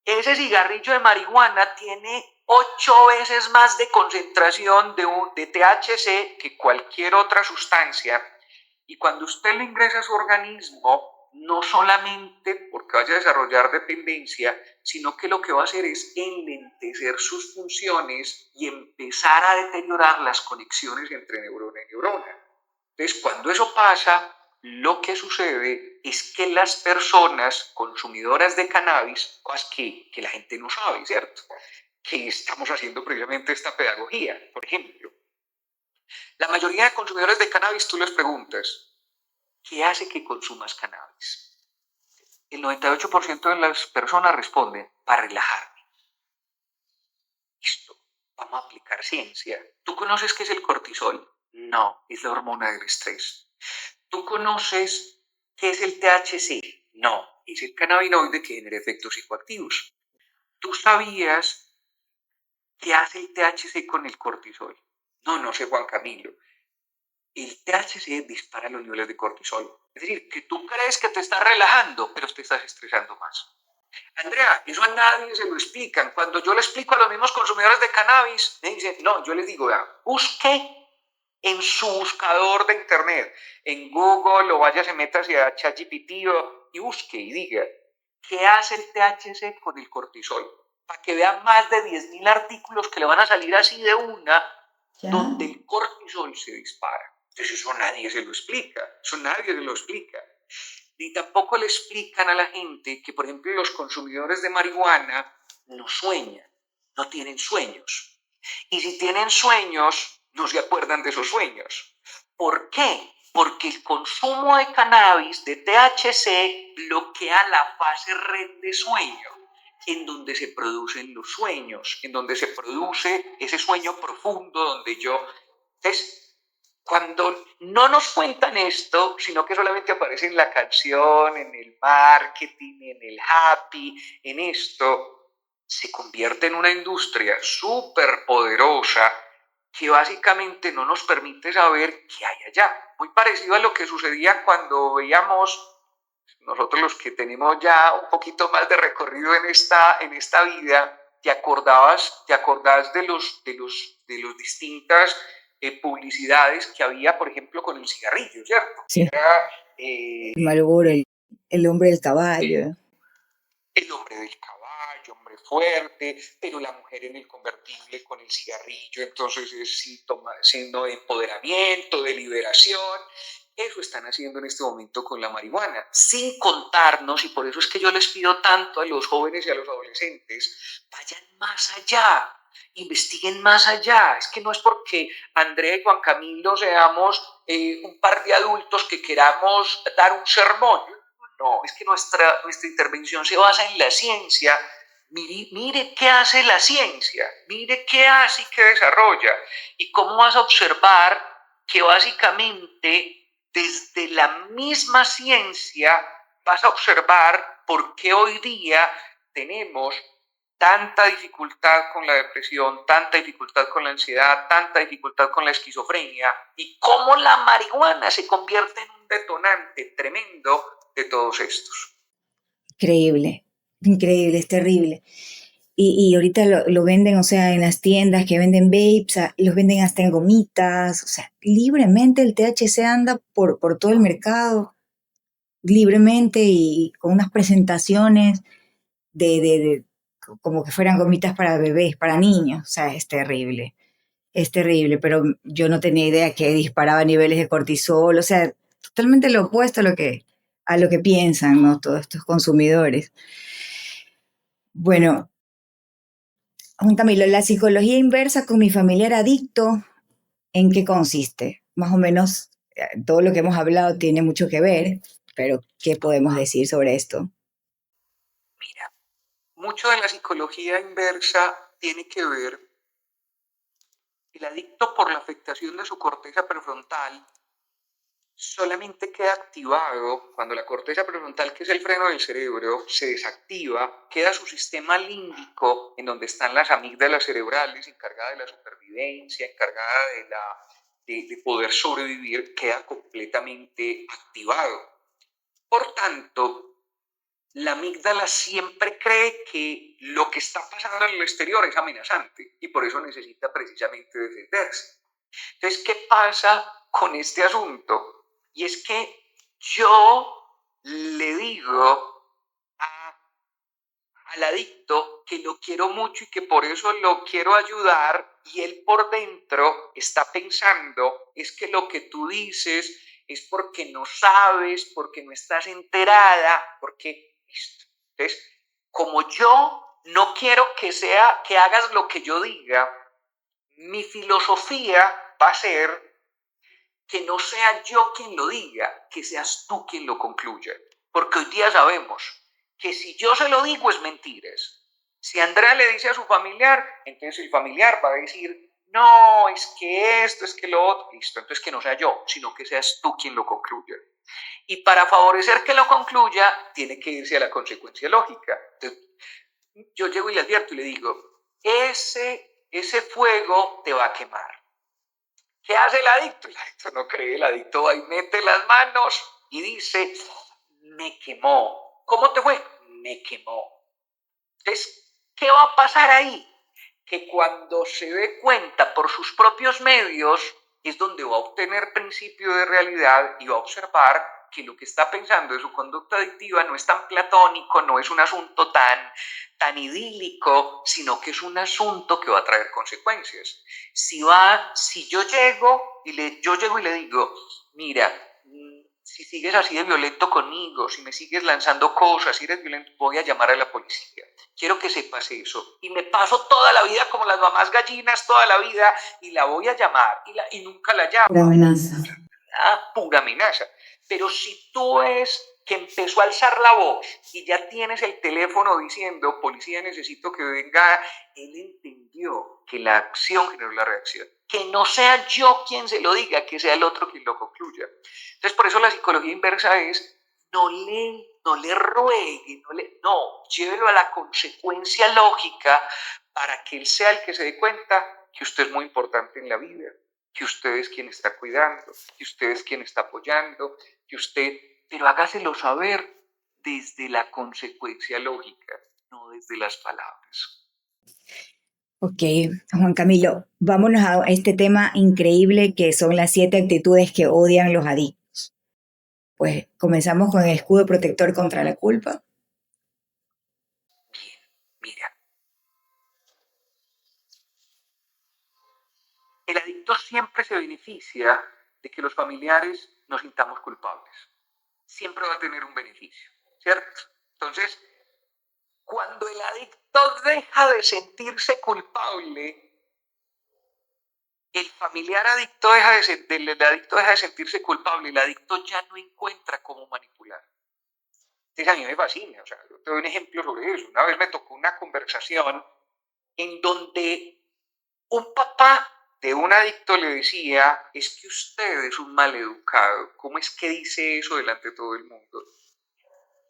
ese cigarrillo de marihuana tiene 8 veces más de concentración de THC que cualquier otra sustancia. Y cuando usted lo ingresa a su organismo, no solamente porque vaya a desarrollar dependencia, sino que lo que va a hacer es enlentecer sus funciones y empezar a deteriorar las conexiones entre neurona y neurona. Entonces, cuando eso pasa, lo que sucede es que las personas consumidoras de cannabis, cosas que la gente no sabe, ¿cierto? Que estamos haciendo precisamente esta pedagogía, por ejemplo, La mayoría de consumidores de cannabis, tú les preguntas, ¿qué hace que consumas cannabis? El 98% de las personas responden, para relajarme. Listo, vamos a aplicar ciencia. ¿Tú conoces qué es el cortisol? No, es la hormona del estrés. ¿Tú conoces qué es el THC? No, es el cannabinoide que genera efectos psicoactivos. ¿Tú sabías qué hace el THC con el cortisol? No, no sé, Juan Camilo. El THC dispara los niveles de cortisol. Es decir, que tú crees que te estás relajando, pero te estás estresando más. Andrea, eso a nadie se lo explican. Cuando yo le explico a los mismos consumidores de cannabis, me dicen, no, yo les digo, vea, busque en su buscador de internet, en Google o vaya, se meta hacia ChatGPT y busque y diga, ¿qué hace el THC con el cortisol? Para que vean más de 10.000 artículos que le van a salir así de una, donde el cortisol se dispara. Entonces eso nadie se lo explica, eso nadie se lo explica. Ni tampoco le explican a la gente que, por ejemplo, los consumidores de marihuana no sueñan, no tienen sueños. Y si tienen sueños, no se acuerdan de esos sueños. ¿Por qué? Porque el consumo de cannabis, de THC, bloquea la fase REM de sueño, en donde se producen los sueños, en donde se produce ese sueño profundo donde yo... Entonces, cuando no nos cuentan esto, sino que solamente aparece en la canción, en el marketing, en el happy, en esto, se convierte en una industria súper poderosa que básicamente no nos permite saber qué hay allá. Muy parecido a lo que sucedía cuando veíamos, nosotros los que tenemos ya un poquito más de recorrido en esta vida, ¿te acordás de los distintas publicidades que había, por ejemplo, con el cigarrillo, ¿cierto? Sí. Era, Marlboro, el hombre del caballo. el hombre del caballo, hombre fuerte, pero la mujer en el convertible con el cigarrillo, entonces es signo de empoderamiento, de liberación. Eso están haciendo en este momento con la marihuana, sin contarnos, y por eso es que yo les pido tanto a los jóvenes y a los adolescentes, vayan más allá, investiguen más allá. Es que no es porque Andrea y Juan Camilo seamos un par de adultos que queramos dar un sermón. No, es que nuestra intervención se basa en la ciencia. Mire qué hace la ciencia, mire qué hace y qué desarrolla. Y cómo vas a observar que básicamente desde la misma ciencia vas a observar por qué hoy día tenemos tanta dificultad con la depresión, tanta dificultad con la ansiedad, tanta dificultad con la esquizofrenia, y cómo la marihuana se convierte en un detonante tremendo de todos estos. Increíble, increíble, es terrible. Y ahorita lo venden, o sea, en las tiendas que venden vapes, los venden hasta en gomitas, o sea, libremente el THC anda por todo el mercado, libremente y con unas presentaciones de como que fueran gomitas para bebés, para niños, o sea, es terrible, pero yo no tenía idea que disparaba niveles de cortisol, o sea, totalmente lo opuesto a lo que piensan, ¿no? Todos estos consumidores. Bueno, Juan Camilo, la psicología inversa con mi familiar adicto, ¿en qué consiste? Más o menos todo lo que hemos hablado tiene mucho que ver, pero ¿qué podemos decir sobre esto? Mira, mucho de la psicología inversa tiene que ver el adicto por la afectación de su corteza prefrontal solamente queda activado cuando la corteza prefrontal, que es el freno del cerebro, se desactiva, queda su sistema límbico, en donde están las amígdalas cerebrales, encargada de la supervivencia, encargada de poder sobrevivir, queda completamente activado. Por tanto, la amígdala siempre cree que lo que está pasando en el exterior es amenazante y por eso necesita precisamente defenderse. Entonces, ¿qué pasa con este asunto? Y es que yo le digo al adicto que lo quiero mucho y que por eso lo quiero ayudar, y él por dentro está pensando, es que lo que tú dices es porque no sabes, porque no estás enterada, porque... Entonces, como yo no quiero que hagas lo que yo diga, mi filosofía va a ser que no sea yo quien lo diga, que seas tú quien lo concluya. Porque hoy día sabemos que si yo se lo digo es mentiras. Si Andrea le dice a su familiar, entonces el familiar va a decir, no, es que esto, es que lo otro, listo, entonces que no sea yo, sino que seas tú quien lo concluya. Y para favorecer que lo concluya, tiene que irse a la consecuencia lógica. Entonces, yo llego y le advierto y le digo, ese fuego te va a quemar. ¿Qué hace el adicto? El adicto no cree, el adicto va y mete las manos y dice, me quemó. ¿Cómo te fue? Me quemó. Entonces, ¿qué va a pasar ahí? Que cuando se dé cuenta por sus propios medios es donde va a obtener principio de realidad y va a observar que lo que está pensando de su conducta adictiva no es tan platónico, no es un asunto tan idílico, sino que es un asunto que va a traer consecuencias. Si yo llego y le digo, mira, si sigues así de violento conmigo, si me sigues lanzando cosas, si eres violento, voy a llamar a la policía. Quiero que sepas eso. Y me paso toda la vida como las mamás gallinas, toda la vida, y la voy a llamar, y nunca la llamo. Pura amenaza. Pura amenaza. Pero si tú ves que empezó a alzar la voz y ya tienes el teléfono diciendo, policía, necesito que venga, él entendió que la acción generó la reacción. Que no sea yo quien se lo diga, que sea el otro quien lo concluya. Entonces, por eso la psicología inversa es, no le ruegue, llévelo a la consecuencia lógica para que él sea el que se dé cuenta que usted es muy importante en la vida, que usted es quien está cuidando, que usted es quien está apoyando, pero hágaselo saber desde la consecuencia lógica, no desde las palabras. Ok, Juan Camilo, vámonos a este tema increíble que son las 7 actitudes que odian los adictos. Pues comenzamos con el escudo protector contra la culpa. Bien, mira. El adicto siempre se beneficia de que los familiares nos sintamos culpables. Siempre va a tener un beneficio, ¿cierto? Entonces, cuando el adicto deja de sentirse culpable, el familiar adicto el adicto deja de sentirse culpable, el adicto ya no encuentra cómo manipular. Entonces a mí me fascina, o sea, yo te doy un ejemplo sobre eso. Una vez me tocó una conversación en donde un papá de un adicto le decía, es que usted es un maleducado, ¿cómo es que dice eso delante de todo el mundo?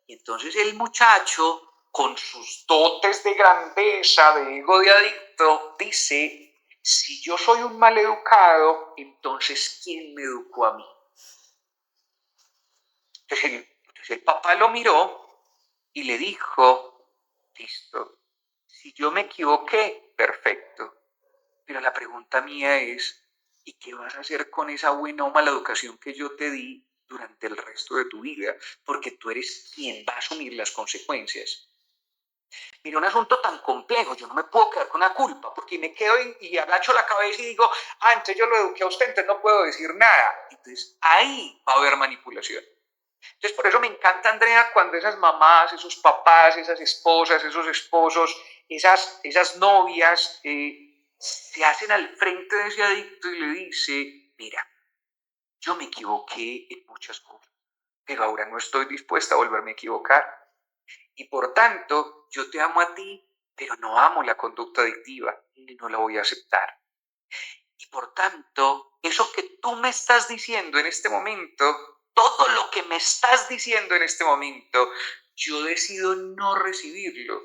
Y entonces el muchacho, con sus dotes de grandeza, de ego de adicto, dice, si yo soy un maleducado, entonces ¿quién me educó a mí? Entonces el papá lo miró y le dijo, listo, si yo me equivoqué, perfecto. Pero la pregunta mía es, ¿y qué vas a hacer con esa buena o mala educación que yo te di durante el resto de tu vida? Porque tú eres quien va a asumir las consecuencias. Mira, un asunto tan complejo, yo no me puedo quedar con la culpa, porque me quedo y agacho la cabeza y digo, entonces yo lo eduqué a usted, entonces no puedo decir nada. Entonces ahí va a haber manipulación. Entonces por eso me encanta, Andrea, cuando esas mamás, esos papás, esas esposas, esos esposos, esas novias se hacen al frente de ese adicto y le dice, mira, yo me equivoqué en muchas cosas, pero ahora no estoy dispuesta a volverme a equivocar. Y por tanto, yo te amo a ti, pero no amo la conducta adictiva y no la voy a aceptar. Y por tanto, eso que tú me estás diciendo en este momento, todo lo que me estás diciendo en este momento, yo decido no recibirlo,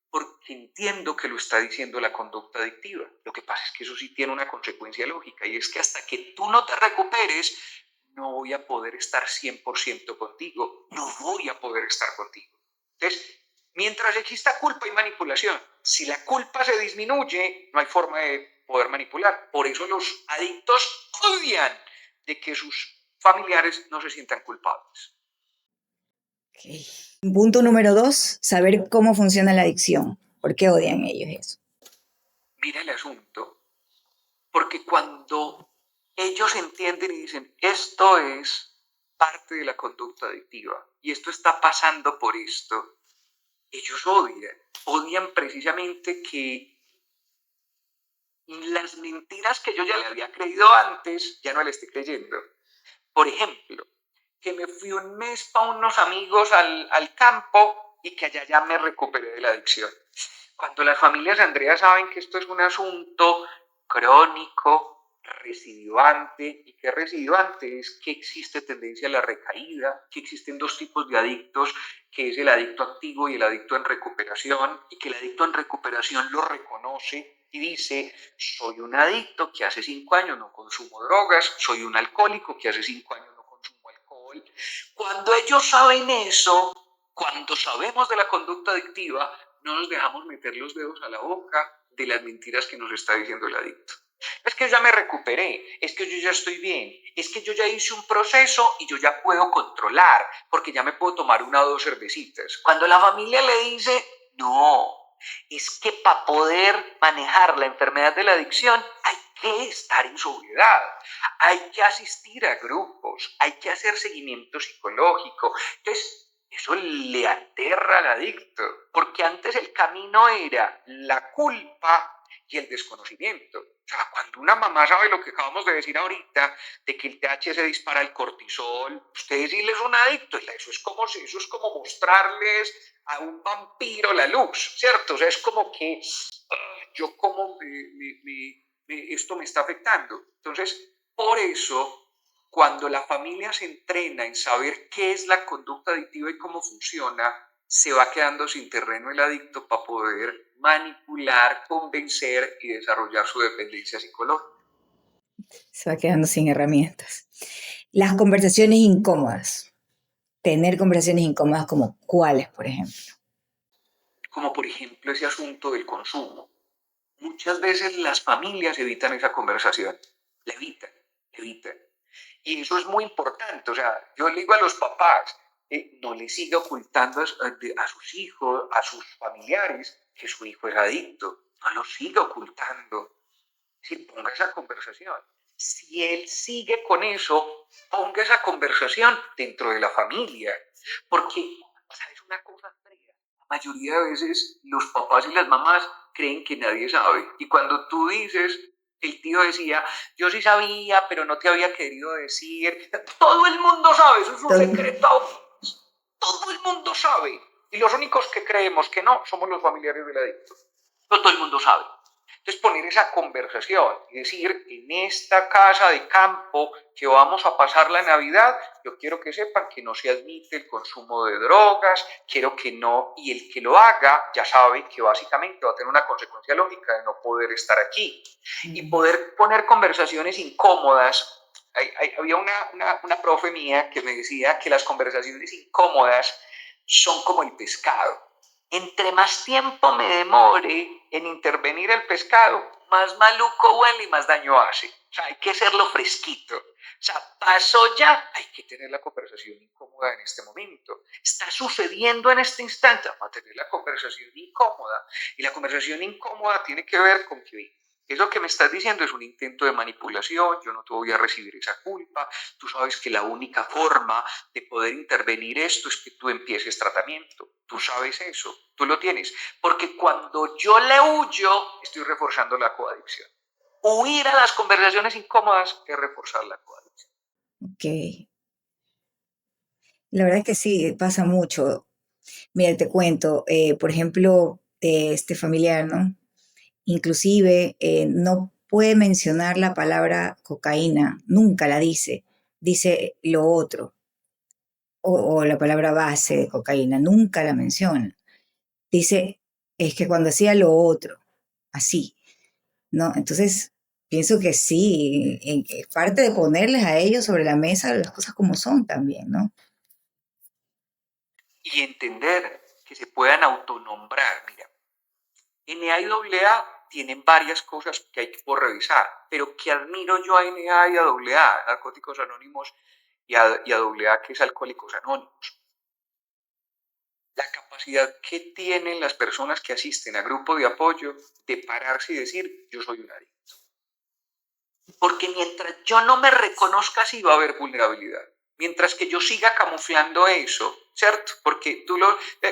porque entiendo que lo está diciendo la conducta adictiva. Lo que pasa es que eso sí tiene una consecuencia lógica, y es que hasta que tú no te recuperes, no voy a poder estar 100% contigo, no voy a poder estar contigo. Entonces, mientras exista culpa y manipulación, si la culpa se disminuye, no hay forma de poder manipular. Por eso los adictos odian de que sus familiares no se sientan culpables. Okay. Punto número 2, saber cómo funciona la adicción. ¿Por qué odian ellos eso? Mira el asunto, porque cuando ellos entienden y dicen, esto es parte de la conducta adictiva y esto está pasando por esto, ellos odian precisamente que las mentiras que yo ya le había creído antes, ya no le estoy creyendo. Por ejemplo, que me fui un mes para unos amigos al campo y que allá ya me recuperé de la adicción. Cuando las familias de Andrea saben que esto es un asunto crónico, recidivante, y que recidivante es que existe tendencia a la recaída, que existen dos tipos de adictos, que es el adicto activo y el adicto en recuperación, y que el adicto en recuperación lo reconoce y dice: soy un adicto que hace 5 años no consumo drogas, soy un alcohólico que hace 5 años no consumo alcohol. Cuando ellos saben eso, cuando sabemos de la conducta adictiva, no nos dejamos meter los dedos a la boca de las mentiras que nos está diciendo el adicto. Es que ya me recuperé, es que yo ya estoy bien, es que yo ya hice un proceso y yo ya puedo controlar, porque ya me puedo tomar 1 o 2 cervecitas. Cuando la familia le dice: no, es que para poder manejar la enfermedad de la adicción hay que estar en sobriedad, hay que asistir a grupos, hay que hacer seguimiento psicológico. Entonces, eso le aterra al adicto, porque antes el camino era la culpa y el desconocimiento. O sea, cuando una mamá sabe lo que acabamos de decir ahorita, de que el THC dispara el cortisol, usted decirles un adicto, eso es como mostrarles a un vampiro la luz, ¿cierto? O sea, es como que yo como esto me está afectando. Entonces, por eso, cuando la familia se entrena en saber qué es la conducta adictiva y cómo funciona, se va quedando sin terreno el adicto para poder manipular, convencer y desarrollar su dependencia psicológica. Se va quedando sin herramientas. Las conversaciones incómodas. Tener conversaciones incómodas como cuáles, por ejemplo. Como por ejemplo ese asunto del consumo. Muchas veces las familias evitan esa conversación. La evitan. Y eso es muy importante. O sea, yo le digo a los papás, no les siga ocultando a sus hijos, a sus familiares, que su hijo es adicto. No lo siga ocultando. Es decir, ponga esa conversación. Si él sigue con eso, ponga esa conversación dentro de la familia. Porque, ¿sabes una cosa, Andrea? La mayoría de veces los papás y las mamás creen que nadie sabe. Y cuando tú dices, el tío decía: yo sí sabía, pero no te había querido decir. Todo el mundo sabe, eso es un secreto. Todo el mundo sabe. Y los únicos que creemos que no somos los familiares del adicto. No todo el mundo sabe. Entonces, poner esa conversación y decir: en esta casa de campo que vamos a pasar la Navidad, yo quiero que sepan que no se admite el consumo de drogas, quiero que no, y el que lo haga ya sabe que básicamente va a tener una consecuencia lógica de no poder estar aquí. Y poder poner conversaciones incómodas. Había una profe mía que me decía que las conversaciones incómodas son como el pescado. Entre más tiempo me demore en intervenir el pescado, más maluco huele y más daño hace. O sea, hay que hacerlo fresquito. O sea, pasó ya, hay que tener la conversación incómoda en este momento. Está sucediendo en este instante, vamos a tener la conversación incómoda. Y la conversación incómoda tiene que ver con que eso que me estás diciendo es un intento de manipulación, yo no te voy a recibir esa culpa, tú sabes que la única forma de poder intervenir esto es que tú empieces tratamiento, tú sabes eso, tú lo tienes, porque cuando yo le huyo, estoy reforzando la coadicción. Huir a las conversaciones incómodas es reforzar la coadicción. Ok. La verdad es que sí, pasa mucho. Mira, te cuento, por ejemplo, este familiar, ¿no? Inclusive no puede mencionar la palabra cocaína, nunca la dice, dice lo otro, o la palabra base de cocaína, nunca la menciona. Dice, es que cuando hacía lo otro, así, ¿no? Entonces, pienso que sí, es parte de ponerles a ellos sobre la mesa las cosas como son también, ¿no? Y entender que se puedan autonombrar. Mira, NA y AA tienen varias cosas que hay que revisar, pero que admiro yo a NA y a AA, Narcóticos Anónimos, y a AA, que es Alcohólicos Anónimos. La capacidad que tienen las personas que asisten a grupo de apoyo de pararse y decir: yo soy un adicto. Porque mientras yo no me reconozca así, va a haber vulnerabilidad. Mientras que yo siga camuflando eso, ¿cierto? Porque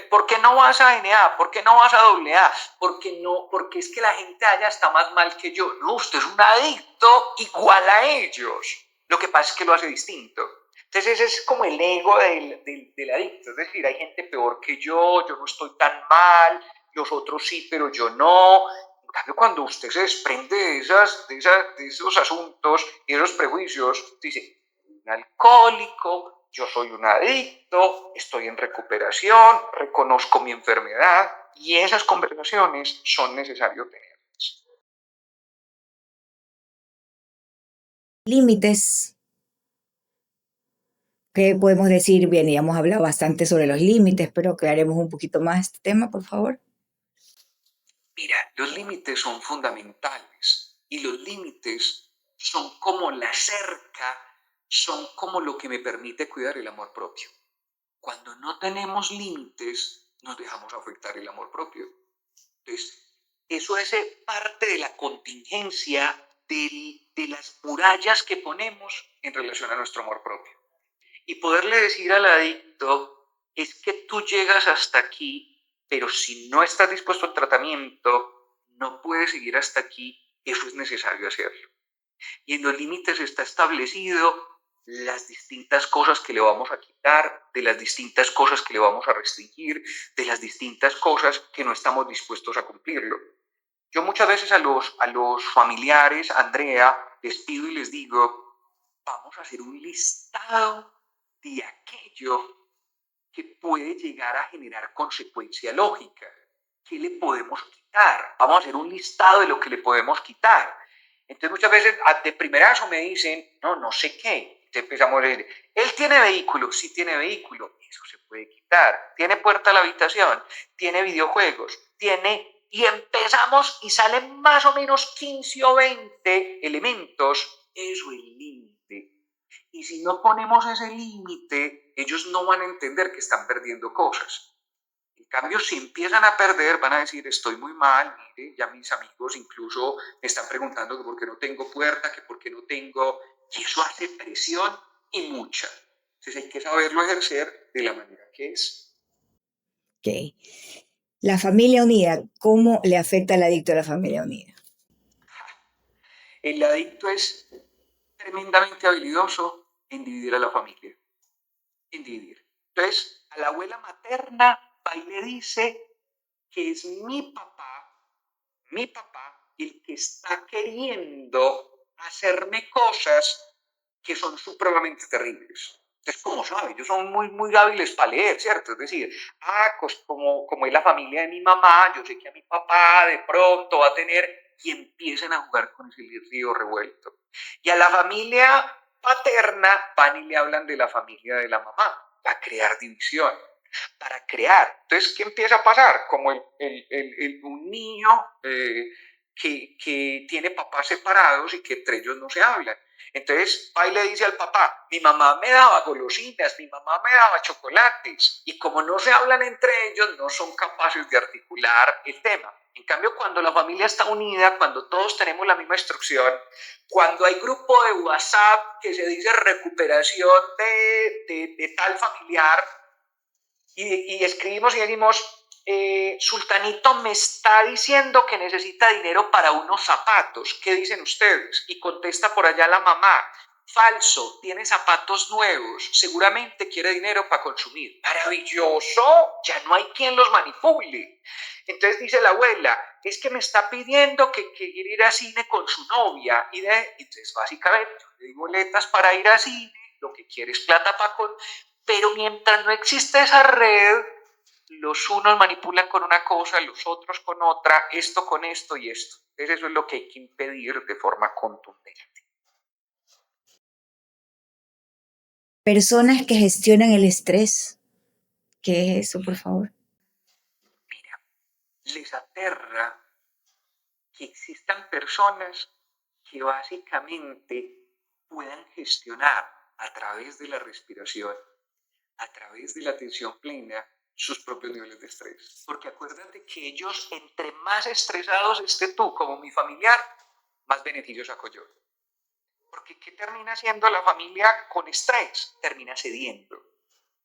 ¿por qué no vas a NA? ¿Por qué no vas a AA? Porque es que la gente allá está más mal que yo. No, usted es un adicto igual a ellos. Lo que pasa es que lo hace distinto. Entonces ese es como el ego del adicto. Es decir, hay gente peor que yo no estoy tan mal, los otros sí, pero yo no. En cambio, cuando usted se desprende de esos asuntos y esos prejuicios, dice, un alcohólico, yo soy un adicto, estoy en recuperación, reconozco mi enfermedad, y esas conversaciones son necesarias tenerlas. Límites. ¿Qué podemos decir? Bien, ya hemos hablado bastante sobre los límites, pero aclaremos un poquito más este tema, por favor. Mira, los límites son fundamentales y los límites son como la cerca, son como lo que me permite cuidar el amor propio. Cuando no tenemos límites, nos dejamos afectar el amor propio. Entonces, eso es parte de la contingencia de las murallas que ponemos en relación a nuestro amor propio. Y poderle decir al adicto, es que tú llegas hasta aquí, pero si no estás dispuesto al tratamiento, no puedes seguir hasta aquí, eso es necesario hacerlo. Y en los límites está establecido las distintas cosas que le vamos a quitar, de las distintas cosas que le vamos a restringir, de las distintas cosas que no estamos dispuestos a cumplirlo. Yo muchas veces a los familiares, Andrea, les pido y les digo, vamos a hacer un listado de aquello que puede llegar a generar consecuencia lógica. ¿Qué le podemos quitar? Vamos a hacer un listado de lo que le podemos quitar. Entonces muchas veces de primerazo me dicen, no sé qué. Entonces empezamos a decir, él tiene vehículo, sí tiene vehículo, eso se puede quitar. Tiene puerta a la habitación, tiene videojuegos, y empezamos y salen más o menos 15 o 20 elementos. Eso es límite. Y si no ponemos ese límite, ellos no van a entender que están perdiendo cosas. En cambio, si empiezan a perder, van a decir, estoy muy mal, mire, ya mis amigos incluso me están preguntando que por qué no tengo puerta, que por qué no tengo, y eso hace presión y mucha. Entonces hay que saberlo ejercer de la manera que es. Ok. La familia unida, ¿cómo le afecta al adicto a la familia unida? El adicto es tremendamente habilidoso en dividir a la familia, en dividir. Entonces, a la abuela materna va y le dice que es mi papá, el que está queriendo hacerme cosas que son supremamente terribles. Entonces, como sabe, ellos son muy hábiles para leer, ¿cierto? Es decir, pues como es la familia de mi mamá, yo sé que a mi papá de pronto va a tener, y empiezan a jugar con ese río revuelto. Y a la familia paterna van y le hablan de la familia de la mamá, para crear división, para crear. Entonces, ¿qué empieza a pasar? Como un niño que tiene papás separados y que entre ellos no se hablan. Entonces va y le dice al papá, mi mamá me daba golosinas, mi mamá me daba chocolates, y como no se hablan entre ellos, no son capaces de articular el tema. En cambio, cuando la familia está unida, cuando todos tenemos la misma instrucción, cuando hay grupo de WhatsApp que se dice recuperación de tal familiar, y escribimos y decimos, Sultanito me está diciendo que necesita dinero para unos zapatos, ¿qué dicen ustedes? Y contesta por allá la mamá, falso, tiene zapatos nuevos, seguramente quiere dinero para consumir. Maravilloso, ya no hay quien los manipule. Entonces dice la abuela, es que me está pidiendo que quiere ir a cine con su novia. Entonces básicamente yo le doy boletas para ir a cine, lo que quiere es plata para pero mientras no existe esa red, los unos manipulan con una cosa, los otros con otra, esto con esto y esto. Entonces eso es lo que hay que impedir de forma contundente. Personas que gestionan el estrés. ¿Qué es eso, por favor? Mira, les aterra que existan personas que básicamente puedan gestionar a través de la respiración, a través de la atención plena, sus propios niveles de estrés. Porque acuérdate que ellos, entre más estresados esté tú como mi familiar, más beneficios saco yo. Porque ¿qué termina haciendo la familia con estrés? Termina cediendo.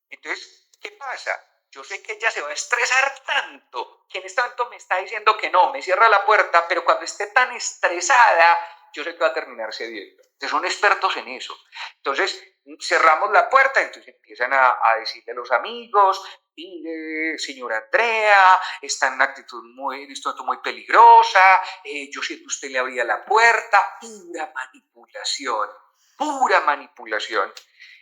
Entonces, ¿qué pasa? Yo sé que ella se va a estresar tanto que en este momento me está diciendo que no, me cierra la puerta, pero cuando esté tan estresada, yo sé que va a terminar cediendo. Entonces, son expertos en eso. Entonces, cerramos la puerta, entonces empiezan a decirle a los amigos, mire, señora Andrea, está en una actitud en este momento muy peligrosa, yo sé que usted le abría la puerta, pura manipulación.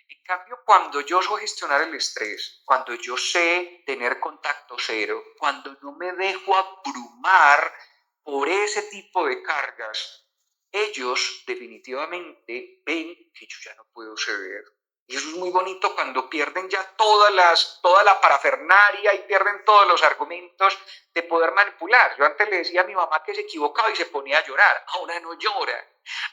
En cambio, cuando yo sé gestionar el estrés, cuando yo sé tener contacto cero, cuando no me dejo abrumar por ese tipo de cargas, ellos definitivamente ven que yo ya no puedo ceder. Y eso es muy bonito cuando pierden ya toda la parafernaria y pierden todos los argumentos de poder manipular. Yo antes le decía a mi mamá que se equivocaba y se ponía a llorar, ahora no llora.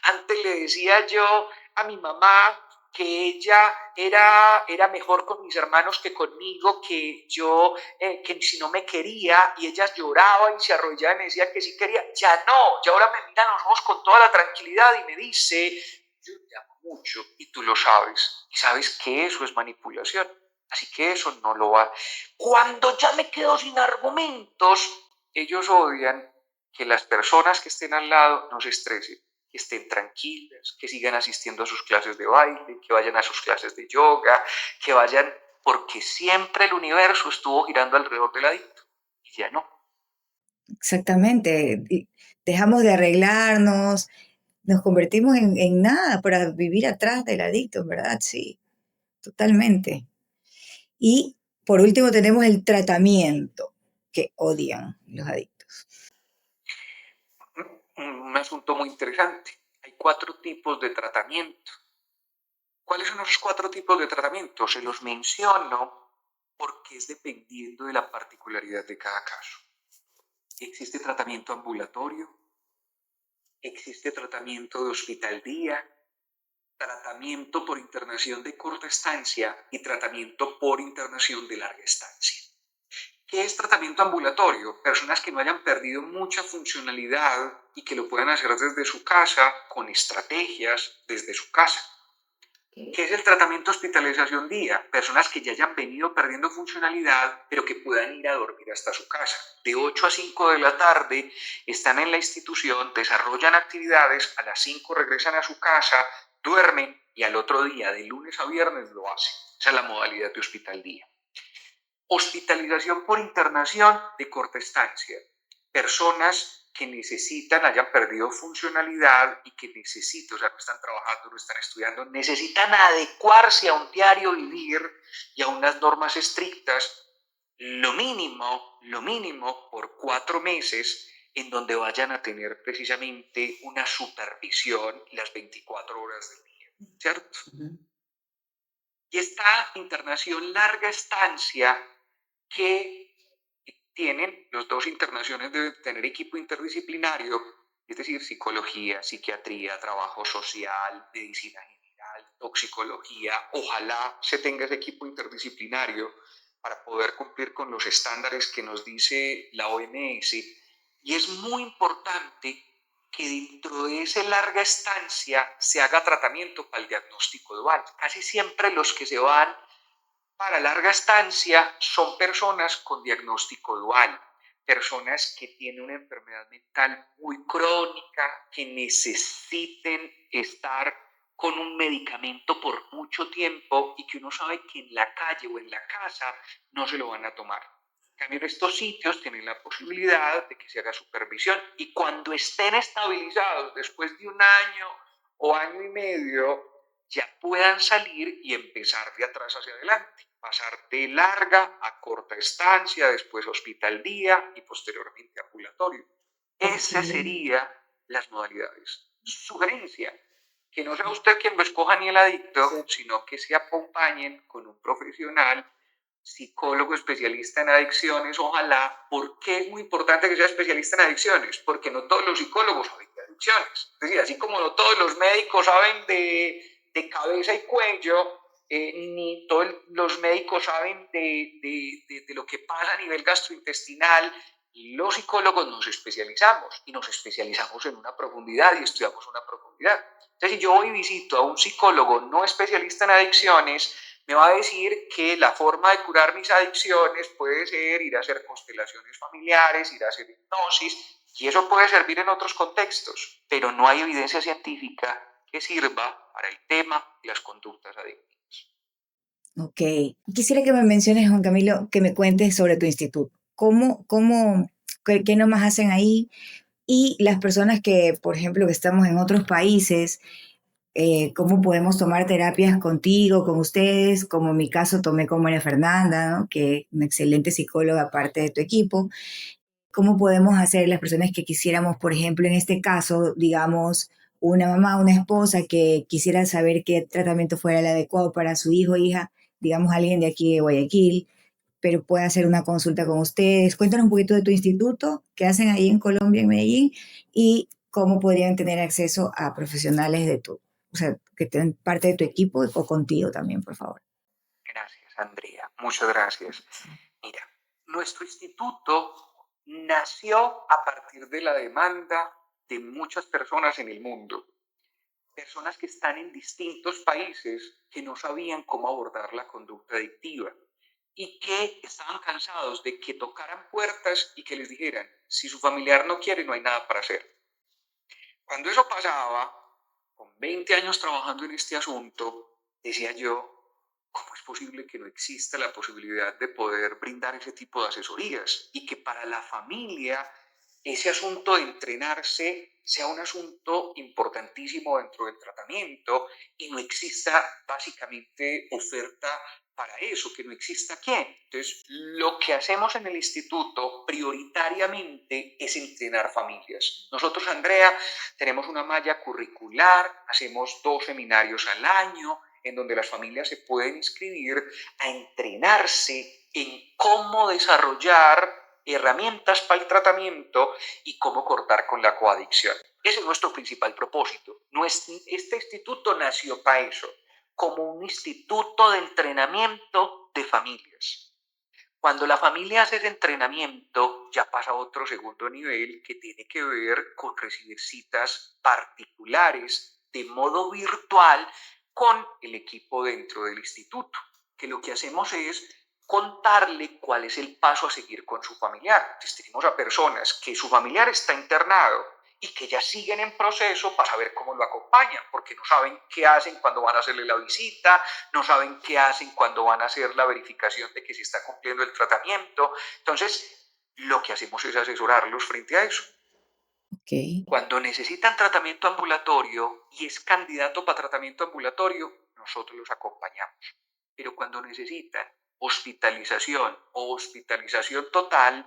Antes le decía yo a mi mamá que ella era mejor con mis hermanos que conmigo, que yo, que si no me quería, y ella lloraba y se arrodillaba y me decía que sí quería, ya no, ya ahora me mira a los ojos con toda la tranquilidad y me dice, yo te amo mucho y tú lo sabes, y sabes que eso es manipulación, así que eso no lo va. Cuando ya me quedo sin argumentos, ellos odian que las personas que estén al lado no se estresen, que estén tranquilas, que sigan asistiendo a sus clases de baile, que vayan a sus clases de yoga, que vayan, porque siempre el universo estuvo girando alrededor del adicto y ya no. Exactamente. Dejamos de arreglarnos, nos convertimos en nada para vivir atrás del adicto, ¿verdad? Sí, totalmente. Y por último tenemos el tratamiento que odian los adictos. Un asunto muy interesante. Hay 4 tipos de tratamiento. ¿Cuáles son esos 4 tipos de tratamiento? Se los menciono porque es dependiendo de la particularidad de cada caso. Existe tratamiento ambulatorio, existe tratamiento de hospital día, tratamiento por internación de corta estancia y tratamiento por internación de larga estancia. ¿Qué es tratamiento ambulatorio? Personas que no hayan perdido mucha funcionalidad y que lo puedan hacer desde su casa, con estrategias desde su casa. ¿Qué es el tratamiento hospitalización día? Personas que ya hayan venido perdiendo funcionalidad, pero que puedan ir a dormir hasta su casa. De 8 a 5 de la tarde están en la institución, desarrollan actividades, a las 5 regresan a su casa, duermen y al otro día, de lunes a viernes, lo hacen. Esa es la modalidad de hospital día. Hospitalización por internación de corta estancia. Personas que necesitan, hayan perdido funcionalidad y que necesitan, o sea, no están trabajando, no están estudiando, necesitan adecuarse a un diario vivir y a unas normas estrictas, lo mínimo por 4 meses, en donde vayan a tener precisamente una supervisión las 24 horas del día, ¿cierto? Y esta internación larga estancia que tienen, los 2 internaciones deben tener equipo interdisciplinario, es decir, psicología, psiquiatría, trabajo social, medicina general, toxicología. Ojalá se tenga ese equipo interdisciplinario para poder cumplir con los estándares que nos dice la OMS. Y es muy importante que dentro de esa larga estancia se haga tratamiento para el diagnóstico dual. Casi siempre los que se van para larga estancia son personas con diagnóstico dual, personas que tienen una enfermedad mental muy crónica, que necesiten estar con un medicamento por mucho tiempo y que uno sabe que en la calle o en la casa no se lo van a tomar. En cambio, en estos sitios tienen la posibilidad de que se haga supervisión y cuando estén estabilizados después de 1 año o año y medio, ya puedan salir y empezar de atrás hacia adelante, pasar de larga a corta estancia, después hospital día y posteriormente ambulatorio. Esas serían las modalidades. Sugerencia, que no sea usted quien lo escoja ni el adicto, sino que se acompañen con un profesional, psicólogo especialista en adicciones, ojalá. ¿Por qué es muy importante que sea especialista en adicciones? Porque no todos los psicólogos saben de adicciones. Es decir, así como no todos los médicos saben de cabeza y cuello, ni todos los médicos saben de lo que pasa a nivel gastrointestinal, Los psicólogos nos especializamos y nos especializamos en una profundidad y estudiamos una profundidad. Entonces, si yo voy y visito a un psicólogo no especialista en adicciones, me va a decir que la forma de curar mis adicciones puede ser ir a hacer constelaciones familiares, ir a hacer hipnosis, y eso puede servir en otros contextos, pero no hay evidencia científica que sirva para el tema de las conductas adictivas. Ok. Quisiera que me menciones, Juan Camilo, que me cuentes sobre tu instituto. ¿Qué nomás hacen ahí? Y las personas que, por ejemplo, que estamos en otros países, cómo podemos tomar terapias contigo, con ustedes, como en mi caso tomé con María Fernanda, ¿no? Que es una excelente psicóloga parte de tu equipo. ¿Cómo podemos hacer las personas que quisiéramos, por ejemplo, en este caso, digamos, una mamá, una esposa que quisiera saber qué tratamiento fuera el adecuado para su hijo o hija, digamos, alguien de aquí de Guayaquil, pero puede hacer una consulta con ustedes? Cuéntanos un poquito de tu instituto, qué hacen ahí en Colombia, en Medellín, y cómo podrían tener acceso a profesionales o sea, que estén parte de tu equipo o contigo también, por favor. Gracias, Andrea. Muchas gracias. Mira, nuestro instituto nació a partir de la demanda de muchas personas en el mundo. Personas que están en distintos países que no sabían cómo abordar la conducta adictiva y que estaban cansados de que tocaran puertas y que les dijeran, si su familiar no quiere, no hay nada para hacer. Cuando eso pasaba, con 20 años trabajando en este asunto, decía yo, ¿cómo es posible que no exista la posibilidad de poder brindar ese tipo de asesorías? Y que para la familia ese asunto de entrenarse sea un asunto importantísimo dentro del tratamiento y no exista básicamente oferta para eso, que no exista quién. Entonces, lo que hacemos en el instituto prioritariamente es entrenar familias. Nosotros, Andrea, tenemos una malla curricular, hacemos 2 seminarios al año, en donde las familias se pueden inscribir a entrenarse en cómo desarrollar herramientas para el tratamiento y cómo cortar con la coadicción. Ese es nuestro principal propósito. Este instituto nació para eso, como un instituto de entrenamiento de familias. Cuando la familia hace ese entrenamiento, ya pasa a otro segundo nivel que tiene que ver con recibir citas particulares de modo virtual con el equipo dentro del instituto, que lo que hacemos es contarle cuál es el paso a seguir con su familiar. Entonces tenemos a personas que su familiar está internado y que ya siguen en proceso para saber cómo lo acompañan, porque no saben qué hacen cuando van a hacerle la visita, no saben qué hacen cuando van a hacer la verificación de que se está cumpliendo el tratamiento. Entonces, lo que hacemos es asesorarlos frente a eso. Okay. Cuando necesitan tratamiento ambulatorio y es candidato para tratamiento ambulatorio, nosotros los acompañamos. Pero cuando necesitan hospitalización o hospitalización total,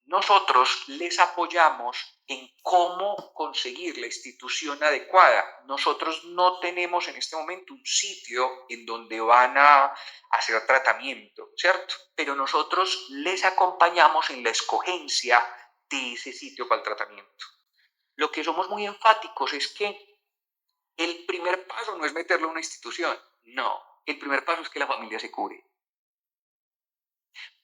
nosotros les apoyamos en cómo conseguir la institución adecuada. Nosotros no tenemos en este momento un sitio en donde van a hacer tratamiento, ¿cierto? Pero nosotros les acompañamos en la escogencia de ese sitio para el tratamiento. Lo que somos muy enfáticos es que el primer paso no es meterlo en una institución, no. El primer paso es que la familia se cure.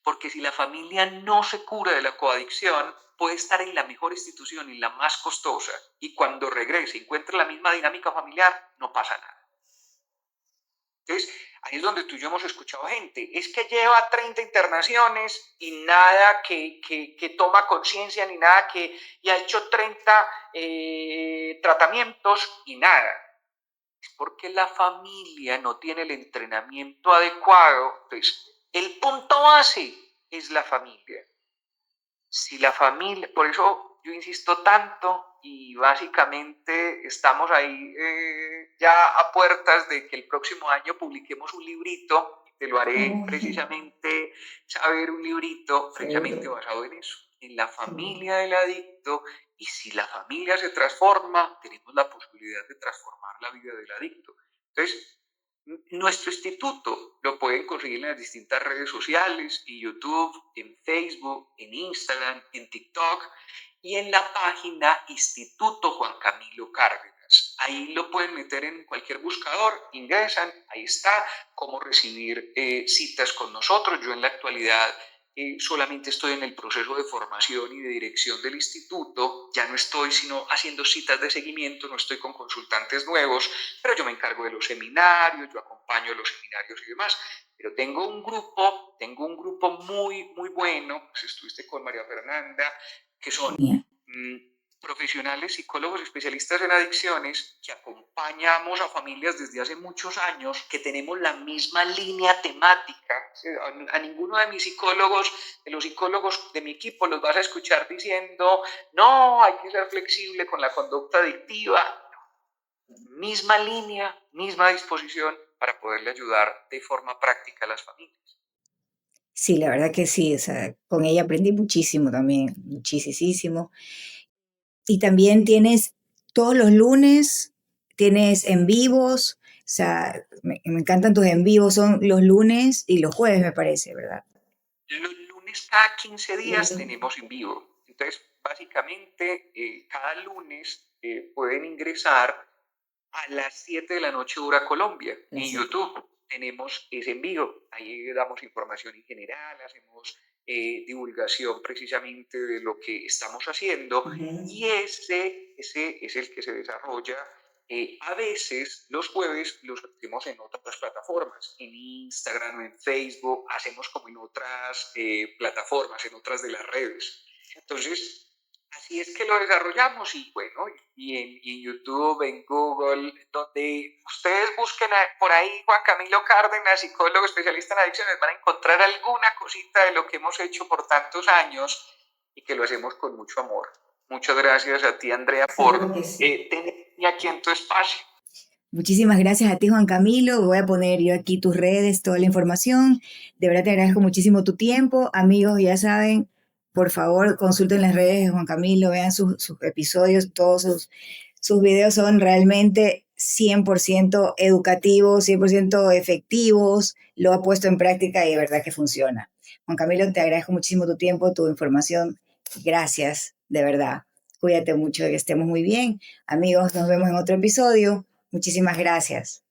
Porque si la familia no se cura de la coadicción, puede estar en la mejor institución, en la más costosa, y cuando regrese y encuentre la misma dinámica familiar, no pasa nada. Entonces, ahí es donde tú y yo hemos escuchado gente, es que lleva 30 internaciones y nada que toma conciencia, ni nada y ha hecho 30 tratamientos y nada. Es porque la familia no tiene el entrenamiento adecuado. Entonces, el punto base es la familia. Si la familia, por eso yo insisto tanto y básicamente estamos ahí ya a puertas de que el próximo año publiquemos un librito, te lo haré precisamente saber, un librito precisamente basado en eso, en la familia del adicto, y si la familia se transforma, tenemos la posibilidad de transformar la vida del adicto. Entonces, nuestro instituto lo pueden conseguir en las distintas redes sociales, en YouTube, en Facebook, en Instagram, en TikTok y en la página Instituto Juan Camilo Cárdenas. Ahí lo pueden meter en cualquier buscador, ingresan, ahí está, cómo recibir citas con nosotros. Yo en la actualidad solamente estoy en el proceso de formación y de dirección del instituto, ya no estoy sino haciendo citas de seguimiento, no estoy con consultantes nuevos, pero yo me encargo de los seminarios, yo acompaño los seminarios y demás. Pero tengo un grupo muy, muy bueno, pues estuviste con María Fernanda, que son profesionales, psicólogos, especialistas en adicciones, que acompañamos a familias desde hace muchos años, que tenemos la misma línea temática. A ninguno de mis psicólogos, de los psicólogos de mi equipo, los vas a escuchar diciendo, no, hay que ser flexible con la conducta adictiva. Misma línea, misma disposición para poderle ayudar de forma práctica a las familias. Sí, la verdad que sí, o sea, con ella aprendí muchísimo también, muchísimo. Y también tienes todos los lunes, tienes en vivos, o sea, me encantan tus en vivos, son los lunes y los jueves, me parece, ¿verdad? Los lunes cada 15 días tenemos en vivo. Entonces, básicamente, cada lunes pueden ingresar a las 7 de la noche hora Colombia en YouTube. Tenemos ese en vivo. Ahí damos información en general, hacemos divulgación precisamente de lo que estamos haciendo. Y ese es el que se desarrolla. A veces los jueves los hacemos en otras plataformas, en Instagram o en Facebook, hacemos como en otras plataformas, en otras de las redes. Entonces, así es que lo desarrollamos y bueno, y en YouTube, en Google, donde ustedes busquen por ahí Juan Camilo Cárdenas, psicólogo especialista en adicciones, van a encontrar alguna cosita de lo que hemos hecho por tantos años y que lo hacemos con mucho amor. Muchas gracias a ti, Andrea, por tenerme aquí en tu espacio. Muchísimas gracias a ti, Juan Camilo. Voy a poner yo aquí tus redes, toda la información. De verdad te agradezco muchísimo tu tiempo. Amigos, ya saben, por favor, consulten las redes de Juan Camilo, vean sus episodios, todos sus videos son realmente 100% educativos, 100% efectivos. Lo ha puesto en práctica y de verdad que funciona. Juan Camilo, te agradezco muchísimo tu tiempo, tu información. Gracias, de verdad. Cuídate mucho, que estemos muy bien. Amigos, nos vemos en otro episodio. Muchísimas gracias.